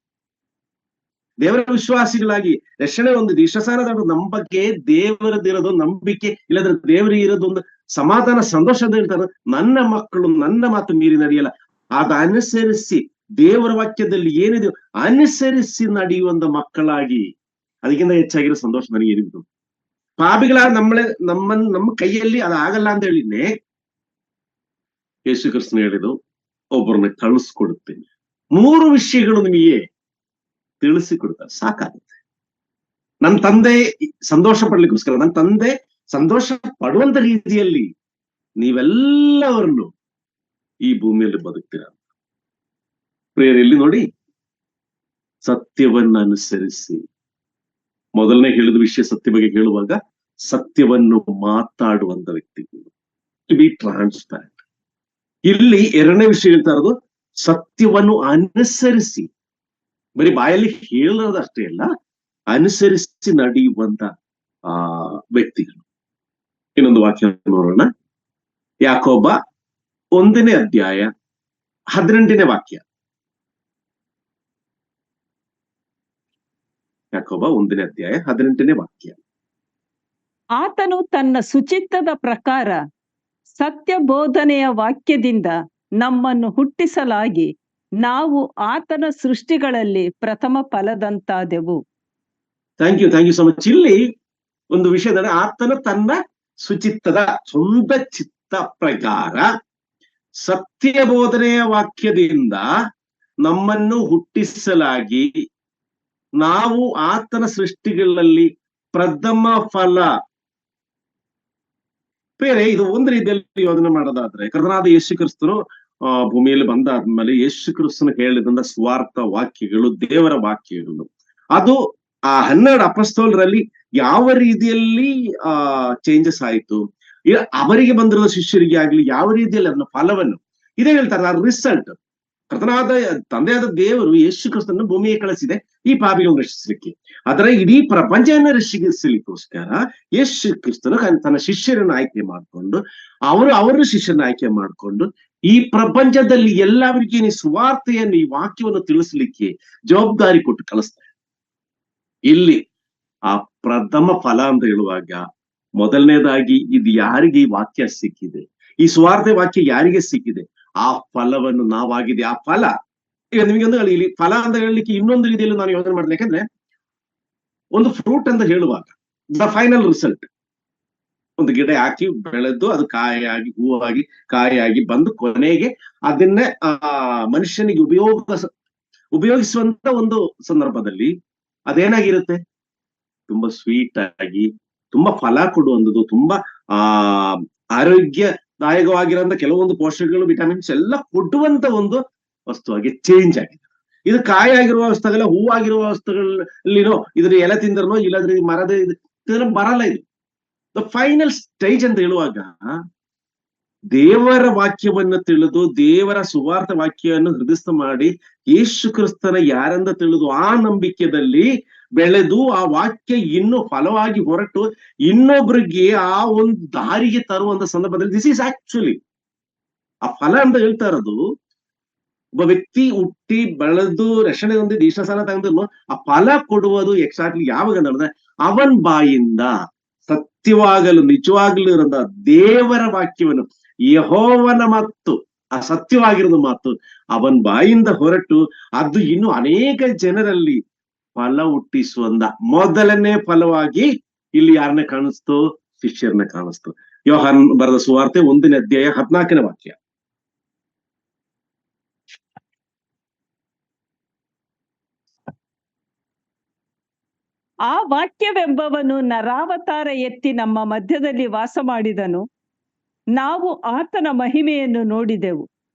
S2: ದೇವರ ವಿಶ್ವಾಸಿಗಳಾಗಿ ರಕ್ಷಣೆ ಒಂದು ವಿಶ್ವಾಸದ ನಮ್ಮ ಬಗ್ಗೆ ದೇವರದಿರೋದು ನಂಬಿಕೆ, ಇಲ್ಲದ್ರೆ ದೇವರಿಗೆ ಇರೋದು ಒಂದು ಸಮಾಧಾನ ಸಂತೋಷದ ಹೇಳ್ತಾರೆ. ನನ್ನ ಮಕ್ಕಳು ನನ್ನ ಮಾತು ಮೀರಿ ನಡೆಯಲ್ಲ, ಅದು ಅನುಸರಿಸಿ ದೇವರ ವಾಕ್ಯದಲ್ಲಿ ಏನಿದೆ ಅನುಸರಿಸಿ ನಡೆಯುವಂತ ಮಕ್ಕಳಾಗಿ, ಅದಕ್ಕಿಂತ ಹೆಚ್ಚಾಗಿರೋ ಸಂತೋಷ ನನಗೆ ಏನಿದ್ದು. ಪಾಪಿಗಳಾದ ನಮ್ಮ ಕೈಯಲ್ಲಿ ಅದಾಗಲ್ಲ ಅಂತ ಹೇಳಿನೇ ಯೇಸು ಕ್ರಿಸ್ತನು ಹೇಳಿದ್ದು, ಒಬ್ಬರನ್ನ ಕಳಿಸ್ಕೊಡುತ್ತೇನೆ, 3 ವಿಷಯಗಳು ನಿಮಗೆ ತಿಳಿಸಿಕೊಡ್ತಾರೆ, ಸಾಕಾಗುತ್ತೆ. ನನ್ನ ತಂದೆ ಸಂತೋಷ ಪಡ್ಲಿಕ್ಕೋಸ್ಕರ, ನನ್ನ ತಂದೆ ಸಂತೋಷ ಪಡುವಂತ ರೀತಿಯಲ್ಲಿ ನೀವೆಲ್ಲವರನ್ನು ಈ ಭೂಮಿಯಲ್ಲಿ ಬದುಕ್ತೀರ. ಪ್ರೇರಲ್ಲಿ ನೋಡಿ, ಸತ್ಯವನ್ನ ಅನುಸರಿಸಿ, ಮೊದಲನೇ ಹೇಳಿದ ವಿಷಯ ಸತ್ಯ ಬಗ್ಗೆ ಹೇಳುವಾಗ ಸತ್ಯವನ್ನು ಮಾತಾಡುವಂತ ವ್ಯಕ್ತಿಗಳು, ಟು ಬಿ ಟ್ರಾನ್ಸ್ಪರೆಂಟ್. ಇಲ್ಲಿ 2ನೇ ವಿಷಯ ಹೇಳ್ತಾ ಇರೋದು ಸತ್ಯವನ್ನು ಅನುಸರಿಸಿ, ಬರೀ ಬಾಯಲ್ಲಿ ಹೇಳೋದಷ್ಟೇ ಅಲ್ಲ, ಅನುಸರಿಸಿ ನಡೆಯುವಂತ ವ್ಯಕ್ತಿಗಳು. ಇನ್ನೊಂದು ವಾಕ್ಯ ನೋಡೋಣ. ಯಾಕೋಬ 1ನೇ ಅಧ್ಯಾಯ 18ನೇ ವಾಕ್ಯ. ಯಾಕೋಬ 1ನೇ ಅಧ್ಯಾಯ 18ನೇ ವಾಕ್ಯ.
S3: ಆತನು ತನ್ನ ಸುಚಿತ್ತದ ಪ್ರಕಾರ ಸತ್ಯ ಬೋಧನೆಯ ವಾಕ್ಯದಿಂದ ನಮ್ಮನ್ನು ಹುಟ್ಟಿಸಲಾಗಿ ನಾವು ಆತನ ಸೃಷ್ಟಿಗಳಲ್ಲಿ ಪ್ರಥಮ ಫಲದಂತಾದೆವು.
S2: Thank you so much. ಇಲ್ಲಿ ಒಂದು ವಿಷಯದಲ್ಲಿ ಆತನ ತನ್ನ ಸುಚಿತ್ತದ ಸ್ವಂತ ಚಿತ್ತ ಪ್ರಕಾರ ಸತ್ಯ ಬೋಧನೆಯ ವಾಕ್ಯದಿಂದ ನಮ್ಮನ್ನು ಹುಟ್ಟಿಸಲಾಗಿ ನಾವು ಆತನ ಸೃಷ್ಟಿಗಳಲ್ಲಿ ಪ್ರಥಮ ಫಲ. ಬೇರೆ ಇದು ಒಂದು ರೀತಿಯಲ್ಲಿ ಯೋಧನೆ ಮಾಡೋದಾದ್ರೆ, ಕರ್ತನಾದ ಯೇಸು ಕ್ರಿಸ್ತನು ಭೂಮಿಯಲ್ಲಿ ಬಂದಾದ್ಮೇಲೆ ಯೇಸು ಕ್ರಿಸ್ತನು ಹೇಳಿದಂತ ಸ್ವಾರ್ಥ ವಾಕ್ಯಗಳು, ದೇವರ ವಾಕ್ಯಗಳು, ಅದು ಆ 12 ಅಪೊಸ್ತಲರಲ್ಲಿ ಯಾವ ರೀತಿಯಲ್ಲಿ ಚೇಂಜಸ್ ಆಯ್ತು, ಅವರಿಗೆ ಬಂದಿರುವ ಶಿಷ್ಯರಿಗೆ ಆಗ್ಲಿ ಯಾವ ರೀತಿಯಲ್ಲಿ ಅದನ್ನ ಫಲವನ್ನು, ಇದೇ ಹೇಳ್ತಾರೆ ಆ ರಿಸಲ್ಟ್. ಕರ್ತನಾದ ತಂದೆಯಾದ ದೇವರು ಯೇಸು ಕ್ರಿಸ್ತನನ್ನು ಭೂಮಿಗೆ ಕಳಿಸಿದೆ ಈ ಪಾಪಿಗಳನ್ನು ರಕ್ಷಿಸಲಿಕ್ಕೆ. ಅದರ ಇಡೀ ಪ್ರಪಂಚವನ್ನು ರಕ್ಷಿಸಲಿಕ್ಕೋಸ್ಕರ ಯೇಸು ಕ್ರಿಸ್ತನು ತನ್ನ ಶಿಷ್ಯರನ್ನು ಆಯ್ಕೆ ಮಾಡಿಕೊಂಡು, ಅವರ ಶಿಷ್ಯರನ್ನ ಆಯ್ಕೆ ಮಾಡಿಕೊಂಡು ಈ ಪ್ರಪಂಚದಲ್ಲಿ ಎಲ್ಲವರಿಗೆ ಈ ಸುವಾರ್ತೆಯನ್ನು, ಈ ವಾಕ್ಯವನ್ನು ತಿಳಿಸ್ಲಿಕ್ಕೆ ಜವಾಬ್ದಾರಿ ಕೊಟ್ಟು ಕಳಿಸ್ತಾರೆ. ಇಲ್ಲಿ ಆ ಪ್ರಥಮ ಫಲ ಅಂತ ಹೇಳುವಾಗ, ಮೊದಲನೇದಾಗಿ ಇದು ಯಾರಿಗೆ ಈ ವಾಕ್ಯ ಸಿಕ್ಕಿದೆ, ಈ ಸ್ವಾರ್ಥ ವಾಕ್ಯ ಯಾರಿಗೆ ಸಿಕ್ಕಿದೆ, ಆ ಫಲವನ್ನು ನಾವಾಗಿದೆ. ಆ ಫಲ ಈಗ ನಿಮಗೊಂದು ಇಲ್ಲಿ ಫಲ ಅಂತ ಹೇಳಲಿಕ್ಕೆ ಇನ್ನೊಂದು ರೀತಿಯಲ್ಲಿ ನಾನು ಯೋಚನೆ ಮಾಡ್ತೀನಿ. ಯಾಕಂದ್ರೆ ಒಂದು ಫ್ರೂಟ್ ಅಂತ ಹೇಳುವಾಗ ದ ಫೈನಲ್ ರಿಸಲ್ಟ್, ಒಂದು ಗಿಡ ಹಾಕಿ ಬೆಳೆದು ಅದು ಕಾಯಾಗಿ, ಹೂವಾಗಿ, ಕಾಯಾಗಿ ಬಂದು ಕೊನೆಗೆ ಅದನ್ನೇ ಮನುಷ್ಯನಿಗೆ ಉಪಯೋಗಿಸುವಂತ ಒಂದು ಸಂದರ್ಭದಲ್ಲಿ ಅದೇನಾಗಿರುತ್ತೆ, ತುಂಬಾ ಸ್ವೀಟ್ ಆಗಿ, ತುಂಬಾ ಫಲ ಕೊಡುವಂಥದ್ದು, ತುಂಬಾ ಆರೋಗ್ಯದಾಯಕವಾಗಿರುವಂತ ಕೆಲವೊಂದು ಪೋಷಕಗಳು, ವಿಟಮಿನ್ಸ್ ಎಲ್ಲ ಕೊಡುವಂತ ಒಂದು ವಸ್ತುವಾಗಿ ಚೇಂಜ್ ಆಗಿದೆ.
S1: ಇದು ಕಾಯಿ ಆಗಿರುವ ವಸ್ತುಗಳ, ಹೂವಾಗಿರುವ ವಸ್ತುಗಳಲ್ಲಿನೋ ಇದ್ರ ಎಲೆ ತಿಂದ್ರನೋ ಇಲ್ಲದ್ರೆ ಮರದ ಇದೆಲ್ಲ ಬರಲ್ಲ. ಇದು ದ ಫೈನಲ್ ಸ್ಟೇಜ್ ಅಂತ ಹೇಳುವಾಗ ದೇವರ ವಾಕ್ಯವನ್ನು ತಿಳಿದು, ದೇವರ ಸುವಾರ್ಥ ವಾಕ್ಯವನ್ನು ಹೃದಯಸ್ಥ ಮಾಡಿ, ಯೇಸು ಕ್ರಿಸ್ತನ ಯಾರೆಂದ ತಿಳಿದು ಆ ನಂಬಿಕೆಯಲ್ಲಿ ಬೆಳೆದು ಆ ವಾಕ್ಯ ಇನ್ನೂ ಫಲವಾಗಿ ಹೊರಟು ಇನ್ನೊಬ್ರಿಗೆ ಆ ಒಂದು ದಾರಿಗೆ ತರುವಂತ ಸಂದರ್ಭದಲ್ಲಿ ದಿಸ್ ಈಸ್ ಆಕ್ಚುಲಿ ಆ ಫಲ ಅಂತ ಹೇಳ್ತಾ ಇರೋದು. ಒಬ್ಬ ವ್ಯಕ್ತಿ ಹುಟ್ಟಿ ಬೆಳೆದು ರಕ್ಷಣೆ ಹೊಂದಿದ್ದು ಇಷ್ಟ ಸಲ ತಗೊಂಡ್ರು ಆ ಫಲ ಕೊಡುವುದು ಎಕ್ಸಾಕ್ಟ್ಲಿ ಯಾವಾಗ ನಡೆದ್ರೆ ಅವನ್ ಬಾಯಿಂದ ಸತ್ಯವಾಗಲು ನಿಜವಾಗಲು ಇರೋದ ದೇವರ ವಾಕ್ಯವನ್ನು, ಯೆಹೋವನ ಮಾತು, ಆ ಸತ್ಯವಾಗಿರೋದು ಮಾತು ಅವನ್ ಬಾಯಿಂದ ಹೊರಟು ಅದು ಇನ್ನು ಅನೇಕ ಜನರಲ್ಲಿ ಫಲ ಹುಟ್ಟಿಸುವಂದ ಮೊದಲನೇ ಫಲವಾಗಿ ಇಲ್ಲಿ ಯಾರನ್ನ ಕಾಣಿಸ್ತು? ಶಿಷ್ಯರನ್ನ ಕಾಣಿಸ್ತು. ಯೋಹಾನ್ ಬರೆದ ಸುವಾರ್ತೆ 1ನೇ ಅಧ್ಯಾಯ 14ನೇ ವಾಕ್ಯ.
S3: ಆ ವಾಕ್ಯವೆಂಬವನು ನರಾವತಾರ ಎತ್ತಿ ನಮ್ಮ ಮಧ್ಯದಲ್ಲಿ ವಾಸ ಮಾಡಿದನು. ನಾವು ಆತನ ಮಹಿಮೆಯನ್ನು ನೋಡಿದೆವು.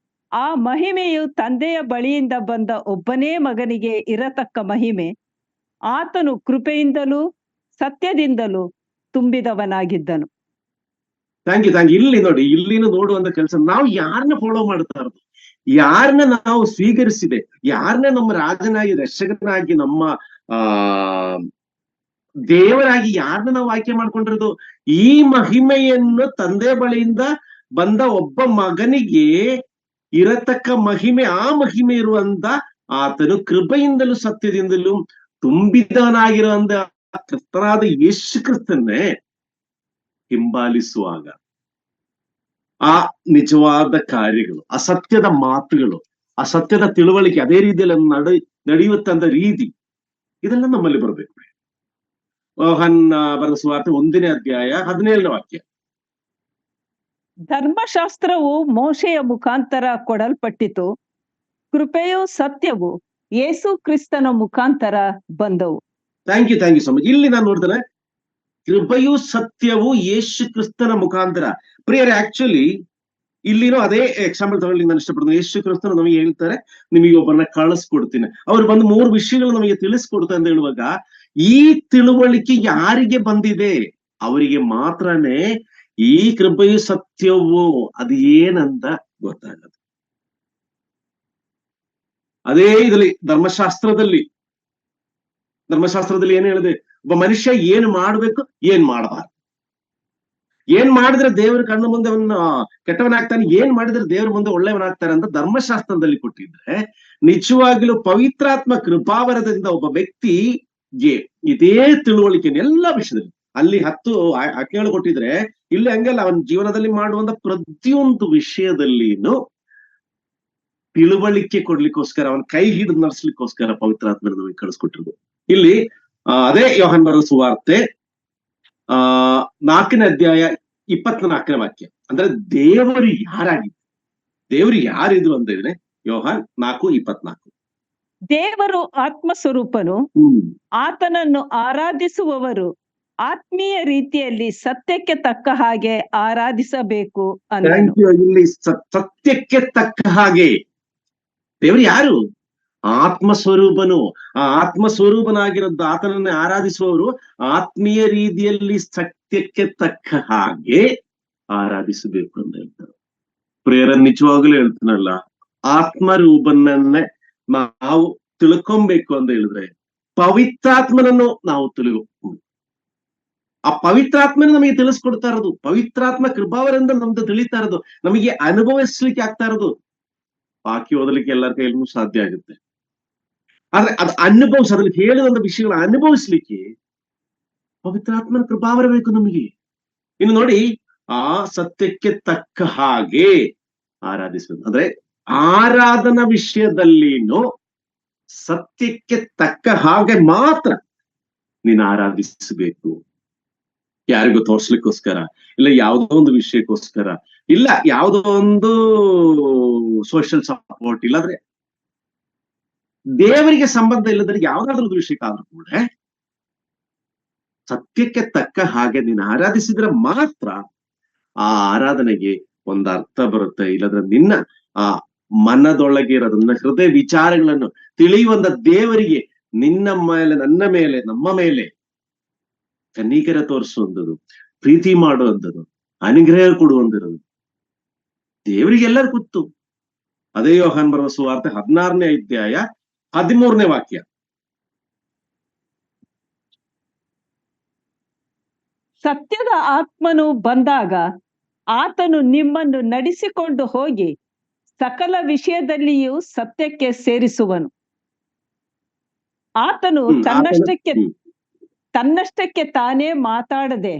S3: ಆ ಮಹಿಮೆಯು ತಂದೆಯ ಬಳಿಯಿಂದ ಬಂದ ಒಬ್ಬನೇ ಮಗನಿಗೆ ಇರತಕ್ಕ ಮಹಿಮೆ. ಆತನು ಕೃಪೆಯಿಂದಲೂ ಸತ್ಯದಿಂದಲೂ ತುಂಬಿದವನಾಗಿದ್ದನು.
S1: Thank you. ಇಲ್ಲಿ ನೋಡಿ, ಇಲ್ಲಿನ ನೋಡುವಂತ ಕೆಲಸ, ನಾವು ಯಾರನ್ನ ಫಾಲೋ ಮಾಡ್ತಾ ಇರೋದು, ಯಾರನ್ನ ನಾವು ಸ್ವೀಕರಿಸಿದೆ, ಯಾರನ್ನ ನಮ್ಮ ರಾಜನಾಗಿ, ರಕ್ಷಕನಾಗಿ, ನಮ್ಮ ದೇವರಾಗಿ ಯಾರನ್ನ ನಾವು ಆಯ್ಕೆ ಮಾಡ್ಕೊಂಡಿರೋದು? ಈ ಮಹಿಮೆಯನ್ನು ತಂದೆ ಬಳಿಯಿಂದ ಬಂದ ಒಬ್ಬ ಮಗನಿಗೆ ಇರತಕ್ಕ ಮಹಿಮೆ, ಆ ಮಹಿಮೆ ಇರುವಂತ ಆತನು ಕೃಪೆಯಿಂದಲೂ ಸತ್ಯದಿಂದಲೂ ತುಂಬಿದವನಾಗಿರುವಂತ ಕ್ರಿಸ್ತನಾದ ಯೇಸು ಕ್ರಿಸ್ತನ್ನೇ ಹಿಂಬಾಲಿಸುವಾಗ ಆ ನಿಜವಾದ ಕಾರ್ಯಗಳು, ಅಸತ್ಯದ ಮಾತುಗಳು, ಅಸತ್ಯದ ತಿಳುವಳಿಕೆ ಅದೇ ರೀತಿಯಲ್ಲಿ ನಡೆಯುತ್ತಂತ ರೀತಿ ಇದೆಲ್ಲ ನಮ್ಮಲ್ಲಿ ಬರ್ಬೇಕು. ಯೋಹಾನ್ ಬರೆದ ಸುವಾರ್ತೆ 1ನೇ ಅಧ್ಯಾಯ 17ನೇ ವಾಕ್ಯ.
S3: ಧರ್ಮಶಾಸ್ತ್ರವು ಮೋಶೆಯ ಮುಖಾಂತರ ಕೊಡಲ್ಪಟ್ಟಿತು, ಕೃಪೆಯೂ ಸತ್ಯವು ಯೇಸು ಕ್ರಿಸ್ತನ ಮುಖಾಂತರ ಬಂದವು.
S1: Thank you so much. ಇಲ್ಲಿ ನಾನು ನೋಡ್ತೇನೆ, ಕೃಪೆಯೂ ಸತ್ಯವು ಯೇಸು ಕ್ರಿಸ್ತನ ಮುಖಾಂತರ. ಪ್ರಿಯರೇ, ಆಕ್ಚುಲಿ ಇಲ್ಲಿನೂ ಅದೇ ಎಕ್ಸಾಂಪಲ್ ತಗೊಳ್ಳಿ ನಾನು ಇಷ್ಟಪಡ್ತೀನಿ. ಯೇಸು ಕ್ರಿಸ್ತನು ನಮಗೆ ಹೇಳ್ತಾರೆ, ನಿಮಗೆ ಒಬ್ಬರನ್ನ ಕಳಿಸ್ಕೊಡ್ತೀನಿ, ಅವ್ರು ಬಂದು 3 ವಿಷಯಗಳು ನಮಗೆ ತಿಳಿಸ್ಕೊಡ್ತಾರೆ ಅಂತ ಹೇಳುವಾಗ, ಈ ತಿಳುವಳಿಕೆ ಯಾರಿಗೆ ಬಂದಿದೆ ಅವರಿಗೆ ಮಾತ್ರನೇ ಈ ಕೃಪೆಯು ಸತ್ಯವು ಅದು ಏನಂತ ಗೊತ್ತಾಗದು. ಅದೇ ಇದರಲ್ಲಿ ಧರ್ಮಶಾಸ್ತ್ರದಲ್ಲಿ ಏನ್ ಹೇಳಿದೆ? ಒಬ್ಬ ಮನುಷ್ಯ ಏನ್ ಮಾಡ್ಬೇಕು, ಏನ್ ಮಾಡಬಾರ್ದು, ಏನ್ ಮಾಡಿದ್ರೆ ದೇವರ ಕಣ್ಣು ಮುಂದೆ ಅವನ್ನ ಕೆಟ್ಟವನಾಗ್ತಾನೆ, ಏನ್ ಮಾಡಿದ್ರೆ ದೇವ್ರ ಮುಂದೆ ಒಳ್ಳೆಯವನಾಗ್ತಾರೆ ಅಂತ ಧರ್ಮಶಾಸ್ತ್ರದಲ್ಲಿ ಕೊಟ್ಟಿದ್ರೆ, ನಿಜವಾಗ್ಲೂ ಪವಿತ್ರಾತ್ಮ ಕೃಪಾವರದಿಂದ ಒಬ್ಬ ವ್ಯಕ್ತಿಗೆ ಇದೇ ತಿಳುವಳಿಕೆ ಎಲ್ಲ ವಿಷಯದಲ್ಲಿ, ಅಲ್ಲಿ 10 ಆಜ್ಞೆಗಳು ಕೊಟ್ಟಿದ್ರೆ ಇಲ್ಲಿ ಹಂಗಲ್ಲ, ಅವನ ಜೀವನದಲ್ಲಿ ಮಾಡುವಂತ ಪ್ರತಿಯೊಂದು ವಿಷಯದಲ್ಲಿನೂ ತಿಳುವಳಿಕೆ ಕೊಡ್ಲಿಕ್ಕೋಸ್ಕರ, ಅವನ ಕೈ ಹಿಡಿದು ನಡೆಸ್ಲಿಕ್ಕೋಸ್ಕರ ಪವಿತ್ರಾತ್ಮ ನಮಗೆ ಕಳಿಸ್ಕೊಟ್ಟಿರೋದು. ಇಲ್ಲಿ ಅದೇ ಯೋಹಾನ್ ಬರೆದ ಸುವಾರ್ತೆ 4ನೇ ಅಧ್ಯಾಯ 24ನೇ ವಾಕ್ಯ. ಅಂದ್ರೆ ದೇವರು ಯಾರಿದ್ರು ಅಂತ ಇದ್ರೆ ಯೋಹಾನ್ 4:24.
S3: ದೇವರು ಆತ್ಮಸ್ವರೂಪನು, ಆತನನ್ನು ಆರಾಧಿಸುವವರು ಆತ್ಮೀಯ ರೀತಿಯಲ್ಲಿ ಸತ್ಯಕ್ಕೆ ತಕ್ಕ ಹಾಗೆ ಆರಾಧಿಸಬೇಕು
S1: ಅಂತ. ಇಲ್ಲಿ ಸತ್ಯಕ್ಕೆ ತಕ್ಕ ಹಾಗೆ ದೇವರು ಯಾರು? ಆತ್ಮಸ್ವರೂಪನು. ಆ ಆತ್ಮಸ್ವರೂಪನಾಗಿರೋದು ಆತನನ್ನೇ ಆರಾಧಿಸುವವರು ಆತ್ಮೀಯ ರೀತಿಯಲ್ಲಿ ಸತ್ಯಕ್ಕೆ ತಕ್ಕ ಹಾಗೆ ಆರಾಧಿಸಬೇಕು ಅಂತ ಹೇಳ್ತಾರೆ. ಪ್ರಿಯರ, ನಿಜವಾಗ್ಲೂ ಹೇಳ್ತೀನಲ್ಲ, ಆತ್ಮರೂಪನನ್ನೇ ನಾವು ತಿಳ್ಕೊಬೇಕು ಅಂತ ಹೇಳಿದ್ರೆ ಪವಿತ್ರಾತ್ಮನನ್ನು ನಾವು ಆ ಪವಿತ್ರಾತ್ಮನ ನಮಗೆ ತಿಳಿಸ್ಕೊಡ್ತಾ ಇರೋದು, ಪವಿತ್ರಾತ್ಮ ಕೃಪಾವರಿಂದ ನಮ್ದು ತಿಳಿತಾ ಇರೋದು, ನಮಗೆ ಅನುಭವಿಸ್ಲಿಕ್ಕೆ ಆಗ್ತಾ ಇರೋದು. ಬಾಕಿ ಓದಲಿಕ್ಕೆ ಎಲ್ಲರ ಕೈಲೂ ಸಾಧ್ಯ ಆಗುತ್ತೆ, ಆದ್ರೆ ಅದು ಅದ್ರಲ್ಲಿ ಹೇಳುವಂತ ವಿಷಯಗಳ ಅನುಭವಿಸ್ಲಿಕ್ಕೆ ಪವಿತ್ರಾತ್ಮನ ಕೃಪಾವರ ಬೇಕು ನಮಗೆ. ಇನ್ನು ನೋಡಿ, ಆ ಸತ್ಯಕ್ಕೆ ತಕ್ಕ ಹಾಗೆ ಆರಾಧಿಸಬೇಕು ಅಂದ್ರೆ ಆರಾಧನಾ ವಿಷಯದಲ್ಲಿನೂ ಸತ್ಯಕ್ಕೆ ತಕ್ಕ ಹಾಗೆ ಮಾತ್ರ ನೀನು ಆರಾಧಿಸಬೇಕು. ಯಾರಿಗೂ ತೋರ್ಸ್ಲಿಕ್ಕೋಸ್ಕರ ಇಲ್ಲ, ಯಾವುದೋ ಒಂದು ವಿಷಯಕ್ಕೋಸ್ಕರ ಇಲ್ಲ, ಯಾವುದೋ ಒಂದು ಸೋಷಿಯಲ್ ಸಪೋರ್ಟ್ ಇಲ್ಲಾದ್ರೆ ದೇವರಿಗೆ ಸಂಬಂಧ ಇಲ್ಲದ್ರೆ ಯಾವ್ದಾದ್ರು ಒಂದು ವಿಷಯಕ್ಕಾದ್ರೂ ಕೂಡ ಸತ್ಯಕ್ಕೆ ತಕ್ಕ ಹಾಗೆ ನೀನು ಆರಾಧಿಸಿದ್ರೆ ಮಾತ್ರ ಆ ಆರಾಧನೆಗೆ ಒಂದು ಅರ್ಥ ಬರುತ್ತೆ. ಇಲ್ಲದ್ರೆ ನಿನ್ನ ಆ ಮನದೊಳಗೆ ಇರೋದು, ನಿನ್ನ ಹೃದಯ ವಿಚಾರಗಳನ್ನು ತಿಳಿಯುವಂತ ದೇವರಿಗೆ ನಿನ್ನ ಮೇಲೆ, ನನ್ನ ಮೇಲೆ, ನಮ್ಮ ಮೇಲೆ ಕನ್ನಿಕರ ತೋರಿಸುವಂಥದ್ದು, ಪ್ರೀತಿ ಮಾಡುವಂಥದ್ದು, ಅನುಗ್ರಹ ಕೊಡುವಂಥದ್ದು ದೇವರಿಗೆಲ್ಲರೂ ಗೊತ್ತು. ಅದೇ ಯೋಹಾನ್ ಬರೆದ ಸುವಾರ್ತೆ 16ನೇ ಅಧ್ಯಾಯ 13ನೇ ವಾಕ್ಯ.
S3: ಸತ್ಯದ ಆತ್ಮನು ಬಂದಾಗ ಆತನು ನಿಮ್ಮನ್ನು ನಡೆಸಿಕೊಂಡು ಹೋಗಿ ಸಕಲ ವಿಷಯದಲ್ಲಿಯೂ ಸತ್ಯಕ್ಕೆ ಸೇರಿಸುವನು. ಆತನು ತನ್ನಷ್ಟಕ್ಕೆ ತಾನೇ ಮಾತಾಡದೆ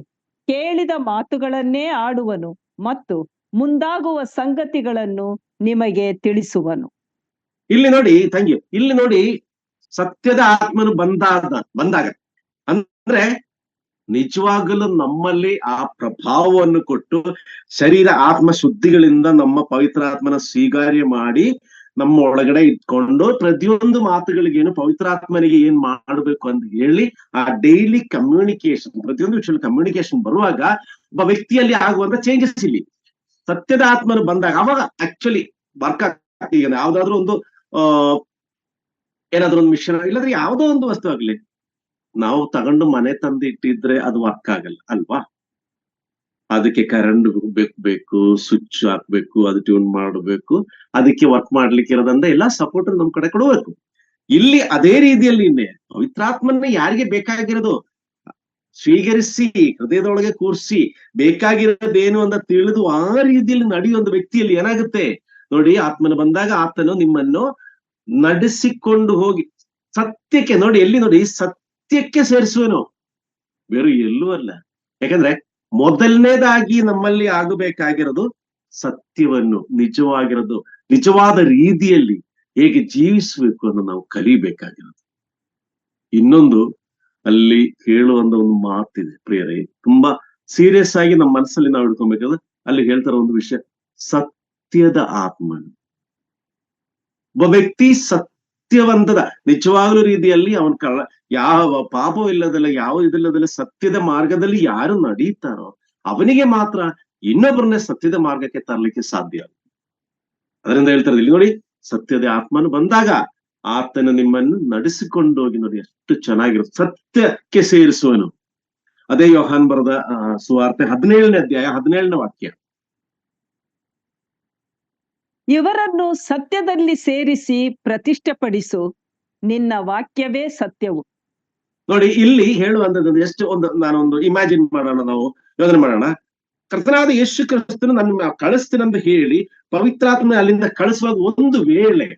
S3: ಕೇಳಿದ ಮಾತುಗಳನ್ನೇ ಆಡುವನು ಮತ್ತು ಮುಂದಾಗುವ ಸಂಗತಿಗಳನ್ನು ನಿಮಗೆ ತಿಳಿಸುವನು.
S1: ಇಲ್ಲಿ ನೋಡಿ ತಂಗಿ, ಇಲ್ಲಿ ನೋಡಿ ಸತ್ಯದ ಆತ್ಮನು ಬಂದಾಗ ಅಂದ್ರೆ ನಿಜವಾಗಲೂ ನಮ್ಮಲ್ಲಿ ಆ ಪ್ರಭಾವವನ್ನು ಕೊಟ್ಟು ಶರೀರ ಆತ್ಮ ಶುದ್ಧಿಗಳಿಂದ ನಮ್ಮ ಪವಿತ್ರಾತ್ಮನ ಸ್ವೀಕಾರ್ಯ ಮಾಡಿ ನಮ್ಮ ಒಳಗಡೆ ಇಟ್ಕೊಂಡು ಪ್ರತಿಯೊಂದು ಮಾತುಗಳಿಗೇನು ಪವಿತ್ರಾತ್ಮನಿಗೆ ಏನ್ ಮಾಡಬೇಕು ಅಂತ ಹೇಳಿ ಆ ಡೈಲಿ ಕಮ್ಯುನಿಕೇಶನ್, ಪ್ರತಿಯೊಂದು ವಿಷಯದಲ್ಲಿ ಕಮ್ಯುನಿಕೇಶನ್ ಬರುವಾಗ ಒಬ್ಬ ವ್ಯಕ್ತಿಯಲ್ಲಿ ಆಗುವಂತ ಚೇಂಜಸ್ ಇಲ್ಲಿ ಸತ್ಯದ ಆತ್ಮನು ಬಂದಾಗ ಅವಾಗ ಆಕ್ಚುಲಿ ವರ್ಕ್ ಆಗ್ತದೆ. ಯಾವ್ದಾದ್ರು ಒಂದು ಏನಾದ್ರು ಒಂದು ಮಿಷನ್ ಇಲ್ಲಾಂದ್ರೆ ಯಾವ್ದೋ ಒಂದು ವಸ್ತು ಆಗ್ಲಿ ನಾವು ತಗೊಂಡು ಮನೆ ತಂದು ಇಟ್ಟಿದ್ರೆ ಅದು ವರ್ಕ್ ಆಗಲ್ಲ ಅಲ್ವಾ? ಅದಕ್ಕೆ ಕರೆಂಟ್ ಬೇಕು, ಸ್ವಿಚ್ ಹಾಕ್ಬೇಕು, ಅದು ಟ್ಯೂನ್ ಮಾಡಬೇಕು, ಅದಕ್ಕೆ ವರ್ಕ್ ಮಾಡ್ಲಿಕ್ಕೆ ಇರೋದಂದ್ರೆ ಎಲ್ಲಾ ಸಪೋರ್ಟ್ ನಮ್ ಕಡೆ ಕೊಡಬೇಕು. ಇಲ್ಲಿ ಅದೇ ರೀತಿಯಲ್ಲಿ ಪವಿತ್ರಾತ್ಮನ ಯಾರಿಗೆ ಬೇಕಾಗಿರೋದು ಸ್ವೀಕರಿಸಿ ಹೃದಯದೊಳಗೆ ಕೂರಿಸಿ ಬೇಕಾಗಿರೋದೇನು ಅಂತ ತಿಳಿದು ಆ ರೀತಿಯಲ್ಲಿ ನಡೆಯುವಂತ ವ್ಯಕ್ತಿಯಲ್ಲಿ ಏನಾಗುತ್ತೆ ನೋಡಿ, ಆತ್ಮನ ಬಂದಾಗ ಆತನು ನಿಮ್ಮನ್ನು ನಡೆಸಿಕೊಂಡು ಹೋಗಿ ಸತ್ಯಕ್ಕೆ, ನೋಡಿ ಎಲ್ಲಿ ನೋಡಿ, ಸತ್ಯಕ್ಕೆ ಸೇರಿಸುವನು, ಬೇರೆ ಎಲ್ಲೂ ಅಲ್ಲ. ಯಾಕಂದ್ರೆ ಮೊದಲನೇದಾಗಿ ನಮ್ಮಲ್ಲಿ ಆಗಬೇಕಾಗಿರೋದು ಸತ್ಯವನ್ನು, ನಿಜವಾಗಿರೋದು, ನಿಜವಾದ ರೀತಿಯಲ್ಲಿ ಹೇಗೆ ಜೀವಿಸಬೇಕು ಅನ್ನೋ ನಾವು ಕಲಿಬೇಕಾಗಿರೋದು. ಇನ್ನೊಂದು ಅಲ್ಲಿ ಹೇಳುವಂತ ಒಂದು ಮಾತಿದೆ ಪ್ರಿಯರೇ, ತುಂಬಾ ಸೀರಿಯಸ್ ಆಗಿ ನಮ್ಮ ಮನಸ್ಸಲ್ಲಿ ನಾವು ಹಿಡ್ಕೊಬೇಕಾದ್ರೆ ಅಲ್ಲಿ ಹೇಳ್ತಾರ ಒಂದು ವಿಷಯ, ಸತ್ಯದ ಆತ್ಮನು. ಒಬ್ಬ ವ್ಯಕ್ತಿ ಸತ್ಯವಂತದ ನಿಜವಾಗ್ಲೂ ರೀತಿಯಲ್ಲಿ ಅವನ ಯಾವ ಪಾಪವಿಲ್ಲದಲ್ಲ, ಯಾವ ಇದಿಲ್ಲದಲ್ಲ ಸತ್ಯದ ಮಾರ್ಗದಲ್ಲಿ ಯಾರು ನಡೀತಾರೋ ಅವನಿಗೆ ಮಾತ್ರ ಇನ್ನೊಬ್ಬರನ್ನ ಸತ್ಯದ ಮಾರ್ಗಕ್ಕೆ ತರಲಿಕ್ಕೆ ಸಾಧ್ಯ. ಅದರಿಂದ ಹೇಳ್ತಾರೆ ಇಲ್ಲಿ ನೋಡಿ, ಸತ್ಯದ ಆತ್ಮನು ಬಂದಾಗ ಆತನ ನಿಮ್ಮನ್ನು ನಡೆಸಿಕೊಂಡು ಹೋಗಿ, ನೋಡಿ ಎಷ್ಟು ಚೆನ್ನಾಗಿರುತ್ತೆ, ಸತ್ಯಕ್ಕೆ ಸೇರಿಸುವನು. ಅದೇ ಯೋಹಾನ್ ಬರೆದ ಸುವಾರ್ತೆ 17ನೇ ಅಧ್ಯಾಯ 17ನೇ ವಾಕ್ಯ.
S3: ಇವರನ್ನು ಸತ್ಯದಲ್ಲಿ ಸೇರಿಸಿ ಪ್ರತಿಷ್ಠೆಪಡಿಸು, ನಿನ್ನ ವಾಕ್ಯವೇ ಸತ್ಯವು.
S1: ನೋಡಿ ಇಲ್ಲಿ ಹೇಳುವಂತದ್ದು ಎಷ್ಟು ಒಂದು, ನಾನೊಂದು ಇಮ್ಯಾಜಿನ್ ಮಾಡೋಣ, ನಾವು ಯೋಚನೆ ಮಾಡೋಣ. ಕರ್ತನಾದ ಯೇಸು ಕ್ರಿಸ್ತನು ನನ್ನ ಕಳಿಸ್ತೀನಂತ ಹೇಳಿ ಪವಿತ್ರಾತ್ಮ ಅಲ್ಲಿಂದ ಕಳಿಸುವಾಗ ಒಂದು ವೇಳೆ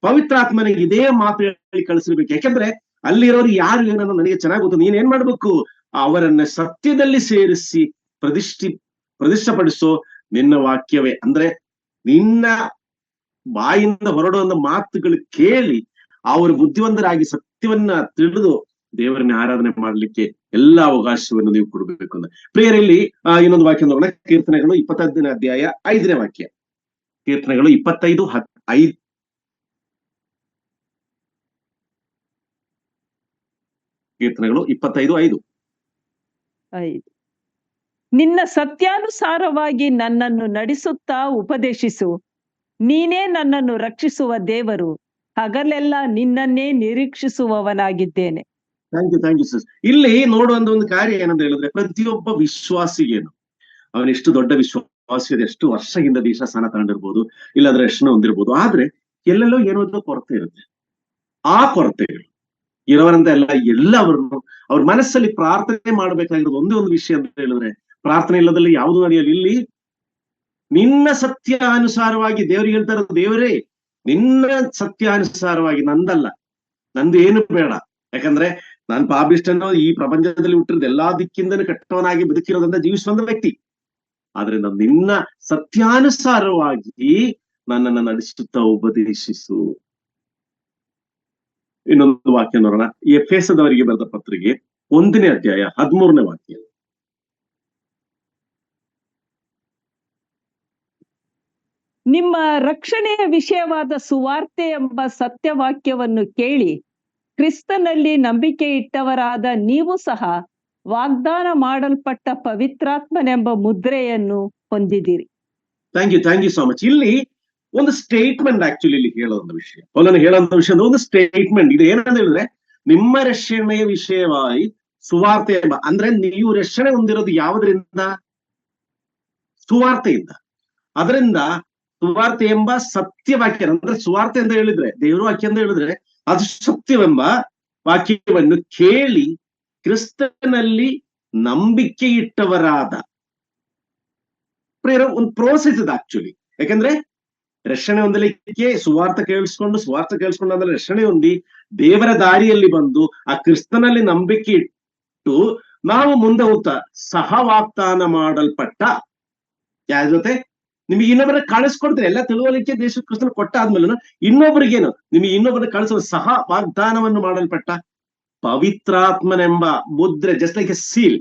S1: ಪವಿತ್ರಾತ್ಮನಿಗೆ ಇದೇ ಮಾತು ಹೇಳಿ ಕಳಿಸಿರ್ಬೇಕು. ಯಾಕಂದ್ರೆ ಅಲ್ಲಿರೋರು ಯಾರು ಏನನ್ನ ನನಗೆ ಚೆನ್ನಾಗಿ ಗೊತ್ತು. ನೀನ್ ಏನ್ ಮಾಡ್ಬೇಕು, ಅವರನ್ನ ಸತ್ಯದಲ್ಲಿ ಸೇರಿಸಿ ಪ್ರತಿಷ್ಠಪಡಿಸೋ ನಿನ್ನ ವಾಕ್ಯವೇ, ಅಂದ್ರೆ ನಿನ್ನ ಬಾಯಿಂದ ಹೊರಡುವಂತ ಮಾತುಗಳು ಕೇಳಿ ಅವರು ಬುದ್ಧಿವಂತರಾಗಿ ಸತ್ಯವನ್ನ ತಿಳಿದು ದೇವರನ್ನ ಆರಾಧನೆ ಮಾಡ್ಲಿಕ್ಕೆ ಎಲ್ಲಾ ಅವಕಾಶವನ್ನು ನೀವು ಕೊಡಬೇಕು ಅಂತ. ಪ್ರಿಯರಲ್ಲಿ ಇನ್ನೊಂದು ವಾಕ್ಯ ನೋಡೋಣ. ಕೀರ್ತನೆಗಳು 25ನೇ ಅಧ್ಯಾಯ 5ನೇ ವಾಕ್ಯ. ಕೀರ್ತನೆಗಳು 25:5. ಕೀರ್ತನೆಗಳು 25:5.
S3: ನಿನ್ನ ಸತ್ಯಾನುಸಾರವಾಗಿ ನನ್ನನ್ನು ನಡೆಸುತ್ತಾ ಉಪದೇಶಿಸು, ನೀನೇ ನನ್ನನ್ನು ರಕ್ಷಿಸುವ ದೇವರು, ಹಗಲೆಲ್ಲ ನಿನ್ನನ್ನೇ ನಿರೀಕ್ಷಿಸುವವನಾಗಿದ್ದೇನೆ.
S1: Thank you sir. ಇಲ್ಲಿ ನೋಡುವಂತ ಒಂದು ಕಾರ್ಯ ಏನಂತ ಹೇಳಿದ್ರೆ, ಪ್ರತಿಯೊಬ್ಬ ವಿಶ್ವಾಸಿಗೇನು ಅವನೆಷ್ಟು ದೊಡ್ಡ ವಿಶ್ವಾಸಿ ಇದೆ, ಎಷ್ಟು ವರ್ಷದಿಂದ ದೇಶ ಸ್ಥಾನ ತಗೊಂಡಿರ್ಬೋದು, ಇಲ್ಲಾಂದ್ರೆ ಎಷ್ಟನ್ನು ಹೊಂದಿರ್ಬೋದು, ಆದ್ರೆ ಎಲ್ಲೆಲ್ಲೋ ಏನೋ ಕೊರತೆ ಇರುತ್ತೆ. ಆ ಕೊರತೆಗಳು ಇರೋರಂತ ಎಲ್ಲವರನ್ನು ಅವ್ರ ಮನಸ್ಸಲ್ಲಿ ಪ್ರಾರ್ಥನೆ ಮಾಡ್ಬೇಕಾಗಿರೋದು ಒಂದೇ ಒಂದು ವಿಷಯ ಅಂತ ಹೇಳಿದ್ರೆ, ಪ್ರಾರ್ಥನೆ ಇಲ್ಲದಲ್ಲಿ ಯಾವುದು ನಡೆಯಲ್ಲ. ಇಲ್ಲಿ ನಿನ್ನ ಸತ್ಯಾನುಸಾರವಾಗಿ ದೇವರಿಗೆ ಹೇಳ್ತಾರೆ, ದೇವರೇ ನಿನ್ನ ಸತ್ಯಾನುಸಾರವಾಗಿ, ನಂದಲ್ಲ, ನಂದು ಏನು ಬೇಡ. ಯಾಕಂದ್ರೆ ನಾನು ಪಾಪಿಷ್ಟನೋ, ಈ ಪ್ರಪಂಚದಲ್ಲಿ ಹುಟ್ಟಿರೋದು ಎಲ್ಲಾ ದಿಕ್ಕಿಂದನೂ ಕೆಟ್ಟವನಾಗಿ ಬದುಕಿರೋದ್ರಿಂದ ಜೀವಿಸುವಂತ ವ್ಯಕ್ತಿ. ಆದ್ರೆ ನಾನು ನಿನ್ನ ಸತ್ಯಾನುಸಾರವಾಗಿ ನನ್ನನ್ನು ನಡೆಸುತ್ತಾ ಉಪದೇಶಿಸು. ಇನ್ನೊಂದು ವಾಕ್ಯ ನೋಡೋಣ. ಎಫೆಸದವರಿಗೆ ಬರೆದ ಪತ್ರಿಕೆ 1ನೇ ಅಧ್ಯಾಯ 13ನೇ ವಾಕ್ಯ.
S3: ನಿಮ್ಮ ರಕ್ಷಣೆಯ ವಿಷಯವಾದ ಸುವಾರ್ತೆ ಎಂಬ ಸತ್ಯವಾಕ್ಯವನ್ನು ಕೇಳಿ ಕ್ರಿಸ್ತನಲ್ಲಿ ನಂಬಿಕೆ ಇಟ್ಟವರಾದ ನೀವು ಸಹ ವಾಗ್ದಾನ ಮಾಡಲ್ಪಟ್ಟ ಪವಿತ್ರಾತ್ಮನೆಂಬ ಮುದ್ರೆಯನ್ನು ಹೊಂದಿದಿರಿ.
S1: Thank you so much. ಇಲ್ಲಿ ಒಂದು ಸ್ಟೇಟ್ಮೆಂಟ್ ಆಕ್ಚುಲಿ ಇಲ್ಲಿ ಹೇಳೋಂಥ ವಿಷಯ, ಪೌಲನು ಹೇಳೋಂಥ ವಿಷಯ ಒಂದು ಸ್ಟೇಟ್ಮೆಂಟ್. ಇದು ಏನಂತ ಹೇಳಿದ್ರೆ, ನಿಮ್ಮ ರಕ್ಷಣೆಯ ವಿಷಯವಾಗಿ ಸುವಾರ್ತೆ ಎಂಬ, ಅಂದ್ರೆ ನೀವು ರಕ್ಷಣೆ ಹೊಂದಿರೋದು ಯಾವುದರಿಂದ? ಸುವಾರ್ತೆಯಿಂದ. ಅದರಿಂದ ಸುವಾರ್ತೆ ಎಂಬ ಸತ್ಯವಾಕ್ಯ, ಅಂದ್ರೆ ಸುವಾರ್ತೆ ಅಂತ ಹೇಳಿದ್ರೆ ದೇವರ ವಾಕ್ಯ ಅಂತ ಹೇಳಿದ್ರೆ ಅದು ಸತ್ಯವೆಂಬ ವಾಕ್ಯವನ್ನು ಕೇಳಿ ಕ್ರಿಸ್ತನಲ್ಲಿ ನಂಬಿಕೆ ಇಟ್ಟವರಾದ ಒಂದು ಪ್ರೋಸೆಸ್ ಇದೆ ಆಕ್ಚುಲಿ. ಯಾಕಂದ್ರೆ ರಕ್ಷಣೆ ಹೊಂದಲಿಕ್ಕೆ ಸುವಾರ್ತೆ ಕೇಳಿಸ್ಕೊಂಡು ಅಂದ್ರೆ ರಕ್ಷಣೆ ಹೊಂದಿ ದೇವರ ದಾರಿಯಲ್ಲಿ ಬಂದು ಆ ಕ್ರಿಸ್ತನಲ್ಲಿ ನಂಬಿಕೆ ಇಟ್ಟು ನಾವು ಮುಂದೆ ಹೋಗ್ತಾ ಸಹ ವಾಗ್ದಾನ ಮಾಡಲ್ಪಟ್ಟ ಯಾರ ಜೊತೆ ನಿಮಗೆ ಇನ್ನೊಬ್ಬರ ಕಳಿಸ್ಕೊಡ್ತಾರೆ. ಎಲ್ಲ ತಿಳುವಳಿಕೆ ದೇಶ ಕ್ರಿಸ್ತನ ಕೊಟ್ಟ ಆದ್ಮೇಲೆ ಇನ್ನೊಬ್ಬರಿಗೇನು ನಿಮಗೆ ಇನ್ನೊಬ್ಬರನ್ನ ಕಳಿಸುವ ಸಹ ವಾಗ್ದಾನವನ್ನು ಮಾಡಲ್ಪಟ್ಟ ಪವಿತ್ರಾತ್ಮನೆಂಬ ಮುದ್ರೆ, ಜಸ್ಟ್ ಲೈಕ್ ಎ ಸೀಲ್.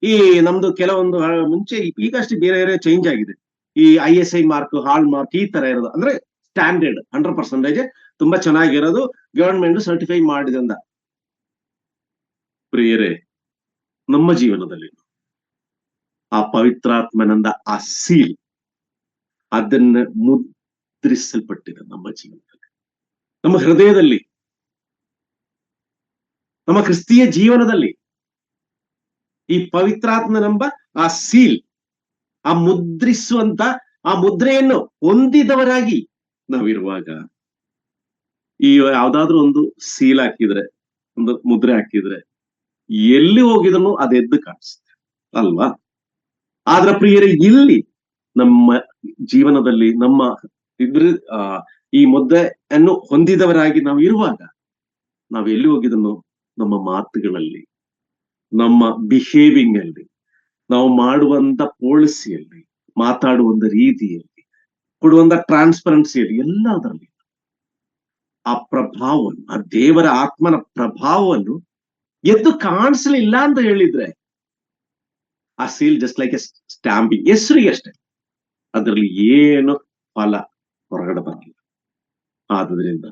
S1: ಈ ನಮ್ದು ಕೆಲವೊಂದು ಮುಂಚೆ ಈಗಷ್ಟೇ ಬೇರೆ ಬೇರೆ ಚೇಂಜ್ ಆಗಿದೆ. ಈ ISI ಮಾರ್ಕ್, ಹಾಲ್ ಮಾರ್ಕ್ ಈ ತರ ಇರೋದು, ಅಂದ್ರೆ ಸ್ಟ್ಯಾಂಡರ್ಡ್ 100% ತುಂಬಾ ಚೆನ್ನಾಗಿರೋದು, ಗವರ್ಮೆಂಟ್ ಸರ್ಟಿಫೈ ಮಾಡಿದ್ರಿಂದ. ಪ್ರಿಯರೇ, ನಮ್ಮ ಜೀವನದಲ್ಲಿ ಆ ಪವಿತ್ರಾತ್ಮನಿಂದ ಆ ಸೀಲ್ ಅದನ್ನ ಮುದ್ರಿಸಲ್ಪಟ್ಟಿದೆ ನಮ್ಮ ಜೀವನದಲ್ಲಿ, ನಮ್ಮ ಹೃದಯದಲ್ಲಿ, ನಮ್ಮ ಕ್ರಿಸ್ತೀಯ ಜೀವನದಲ್ಲಿ. ಈ ಪವಿತ್ರಾತ್ಮನೆಂಬ ಆ ಸೀಲ್, ಆ ಮುದ್ರಿಸುವಂತ ಆ ಮುದ್ರೆಯನ್ನು ಹೊಂದಿದವರಾಗಿ ನಾವಿರುವಾಗ, ಈ ಯಾವ್ದಾದ್ರು ಒಂದು ಸೀಲ್ ಹಾಕಿದ್ರೆ, ಒಂದು ಮುದ್ರೆ ಹಾಕಿದ್ರೆ ಎಲ್ಲಿ ಹೋಗಿದ್ರು ಅದು ಎದ್ದು ಕಾಣಿಸುತ್ತೆ ಅಲ್ವಾ? ಆದ್ರ ಪ್ರಿಯರೇ, ಇಲ್ಲಿ ನಮ್ಮ ಜೀವನದಲ್ಲಿ ನಮ್ಮ ಈ ಮುದ್ರೆಯನ್ನು ಹೊಂದಿದವರಾಗಿ ನಾವು ಇರುವಾಗ ನಾವು ಎಲ್ಲಿ ಹೋಗಿದನು, ನಮ್ಮ ಮಾತುಗಳಲ್ಲಿ, ನಮ್ಮ ಬಿಹೇವಿಂಗ್ ಅಲ್ಲಿ, ನಾವು ಮಾಡುವಂತ ಪಾಲಿಸಿಯಲ್ಲಿ, ಮಾತಾಡುವಂತ ರೀತಿಯಲ್ಲಿ, ಕೊಡುವಂತ ಟ್ರಾನ್ಸ್ಪರೆನ್ಸಿಯಲ್ಲಿ, ಎಲ್ಲದರಲ್ಲಿ ಆ ಪ್ರಭಾವವನ್ನು, ಆ ದೇವರ ಆತ್ಮನ ಪ್ರಭಾವವನ್ನು ಎದ್ದು ಕಾಣಿಸಲಿಲ್ಲ ಅಂತ ಹೇಳಿದ್ರೆ ಆ seal just like A stamping, ಹೆಸರಿಗೆ ಅಷ್ಟೇ, ಅದರಲ್ಲಿ ಏನು ಫಲ ಹೊರಗಡೆ ಬರಲ್ಲ. ಆದ್ರಿಂದ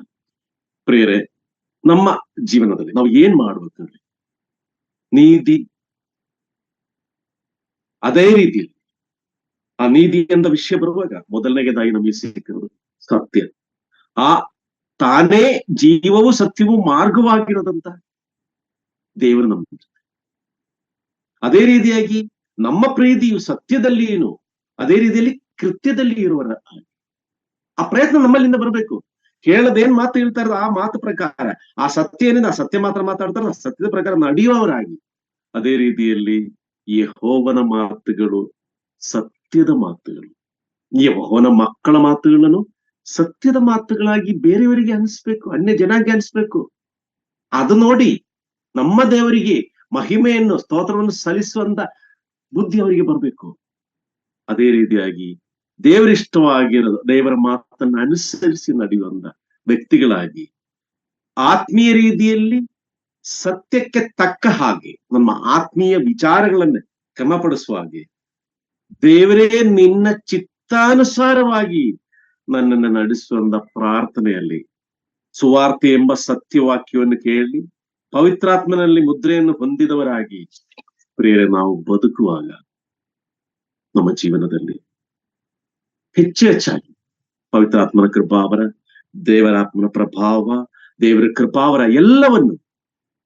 S1: ಪ್ರಿಯರೇ, ನಮ್ಮ ಜೀವನದಲ್ಲಿ ನಾವು ಏನ್ ಮಾಡ್ಬೇಕಂದ್ರೆ ನೀತಿ, ಅದೇ ರೀತಿಯಲ್ಲಿ ಆ ನೀತಿ ಎಂದ ವಿಷಯ ಬರುವಾಗ ಮೊದಲನೇದಾಗಿ ನಮಗೆ ಸಿಕ್ಕಿರೋದು ಸತ್ಯ. ಆ ತಾನೇ ಜೀವವು ಸತ್ಯವೂ ಮಾರ್ಗವಾಗಿರೋದಂತ ದೇವರು ನಮ್ಮ. ಅದೇ ರೀತಿಯಾಗಿ ನಮ್ಮ ಪ್ರೀತಿಯು ಸತ್ಯದಲ್ಲಿ ಏನು, ಅದೇ ರೀತಿಯಲ್ಲಿ ಕೃತ್ಯದಲ್ಲಿ ಇರುವರ ಆ ಪ್ರಯತ್ನ ನಮ್ಮಲ್ಲಿಂದ ಬರಬೇಕು. ಕೇಳದೇನ್ ಮಾತು ಹೇಳ್ತಾ ಇರೋದು ಆ ಮಾತು ಪ್ರಕಾರ, ಆ ಸತ್ಯ ಏನಿದೆ ಆ ಸತ್ಯ ಮಾತ್ರ ಮಾತಾಡ್ತಾರೆ, ಆ ಸತ್ಯದ ಪ್ರಕಾರ ನಡೆಯುವವರಾಗಿ. ಅದೇ ರೀತಿಯಲ್ಲಿ ಯೆಹೋವನ ಮಾತುಗಳು ಸತ್ಯದ ಮಾತುಗಳು, ಯೆಹೋವನ ಮಕ್ಕಳ ಮಾತುಗಳನ್ನು ಸತ್ಯದ ಮಾತುಗಳಾಗಿ ಬೇರೆಯವರಿಗೆ ಅನಿಸ್ಬೇಕು, ಅನ್ಯ ಜನಾಂಗಕ್ಕೆ ಅನಿಸ್ಬೇಕು. ಅದು ನೋಡಿ ನಮ್ಮ ದೇವರಿಗೆ ಮಹಿಮೆಯನ್ನು, ಸ್ತೋತ್ರವನ್ನು ಸಲ್ಲಿಸುವಂತ ಬುದ್ಧಿ ಅವರಿಗೆ ಬರಬೇಕು. ಅದೇ ರೀತಿಯಾಗಿ ದೇವರಿಷ್ಟವಾಗಿರೋದು, ದೇವರ ಮಾತನ್ನು ಅನುಸರಿಸಿ ನಡೆಯುವಂತ ವ್ಯಕ್ತಿಗಳಾಗಿ, ಆತ್ಮೀಯ ರೀತಿಯಲ್ಲಿ ಸತ್ಯಕ್ಕೆ ತಕ್ಕ ಹಾಗೆ ನಮ್ಮ ಆತ್ಮೀಯ ವಿಚಾರಗಳನ್ನ ಕ್ರಮಪಡಿಸುವ ಹಾಗೆ, ದೇವರೇ ನಿನ್ನ ಚಿತ್ತಾನುಸಾರವಾಗಿ ನನ್ನನ್ನು ನಡೆಸುವಂತ ಪ್ರಾರ್ಥನೆಯಲ್ಲಿ ಸುವಾರ್ತೆ ಎಂಬ ಸತ್ಯವಾಕ್ಯವನ್ನು ಕೇಳಿ ಪವಿತ್ರಾತ್ಮನಲ್ಲಿ ಮುದ್ರೆಯನ್ನು ಹೊಂದಿದವರಾಗಿ ಪ್ರಿಯರೇ ನಾವು ಬದುಕುವಾಗ ನಮ್ಮ ಜೀವನದಲ್ಲಿ ಹೆಚ್ಚಾಗಿ ಪವಿತ್ರಾತ್ಮನ ಕೃಪಾವರ, ದೇವರಾತ್ಮನ ಪ್ರಭಾವ, ದೇವರ ಕೃಪಾವರ ಎಲ್ಲವನ್ನು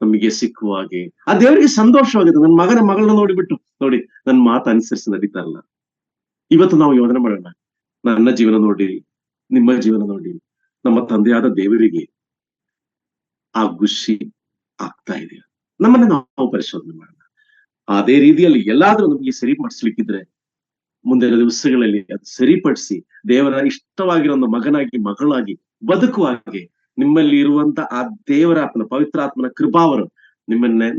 S1: ನಮಗೆ ಸಿಕ್ಕುವ ಹಾಗೆ ಆ ದೇವರಿಗೆ ಸಂತೋಷವಾಗುತ್ತೆ. ನನ್ನ ಮಗಳನ್ನ ನೋಡಿಬಿಟ್ಟು, ನೋಡಿ ನನ್ನ ಮಾತು ಅನುಸರಿಸಿ ನಡೀತಾರಲ್ಲ. ಇವತ್ತು ನಾವು ಯೋಚನೆ ಮಾಡೋಣ, ನನ್ನ ಜೀವನ ನೋಡಿ, ನಿಮ್ಮ ಜೀವನ ನೋಡಿ, ನಮ್ಮ ತಂದೆಯಾದ ದೇವರಿಗೆ ಆ ಖುಷಿ ಆಗ್ತಾ ಇದೆ. ನಮ್ಮನ್ನ ನಾವು ಪರಿಶೋಧನೆ ಮಾಡೋಣ. ಅದೇ ರೀತಿಯಲ್ಲಿ ಎಲ್ಲಾದ್ರೂ ನಮಗೆ ಸರಿಪಡಿಸ್ಲಿಕ್ಕಿದ್ರೆ ಮುಂದಿನ ದಿವಸಗಳಲ್ಲಿ ಅದು ಸರಿಪಡಿಸಿ ದೇವರ ಇಷ್ಟವಾಗಿರೋ ಒಂದು ಮಗನಾಗಿ, ಮಗಳಾಗಿ ಬದುಕುವ ಹಾಗೆ ನಿಮ್ಮಲ್ಲಿ ಇರುವಂತ ಆ ದೇವರಾತ್ಮನ, ಪವಿತ್ರಾತ್ಮನ ಕೃಪಾವರು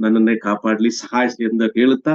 S1: ನನ್ನನ್ನೇ ಕಾಪಾಡ್ಲಿ, ಸಹಾಯಿಸಲಿ ಎಂದು ಹೇಳುತ್ತಾ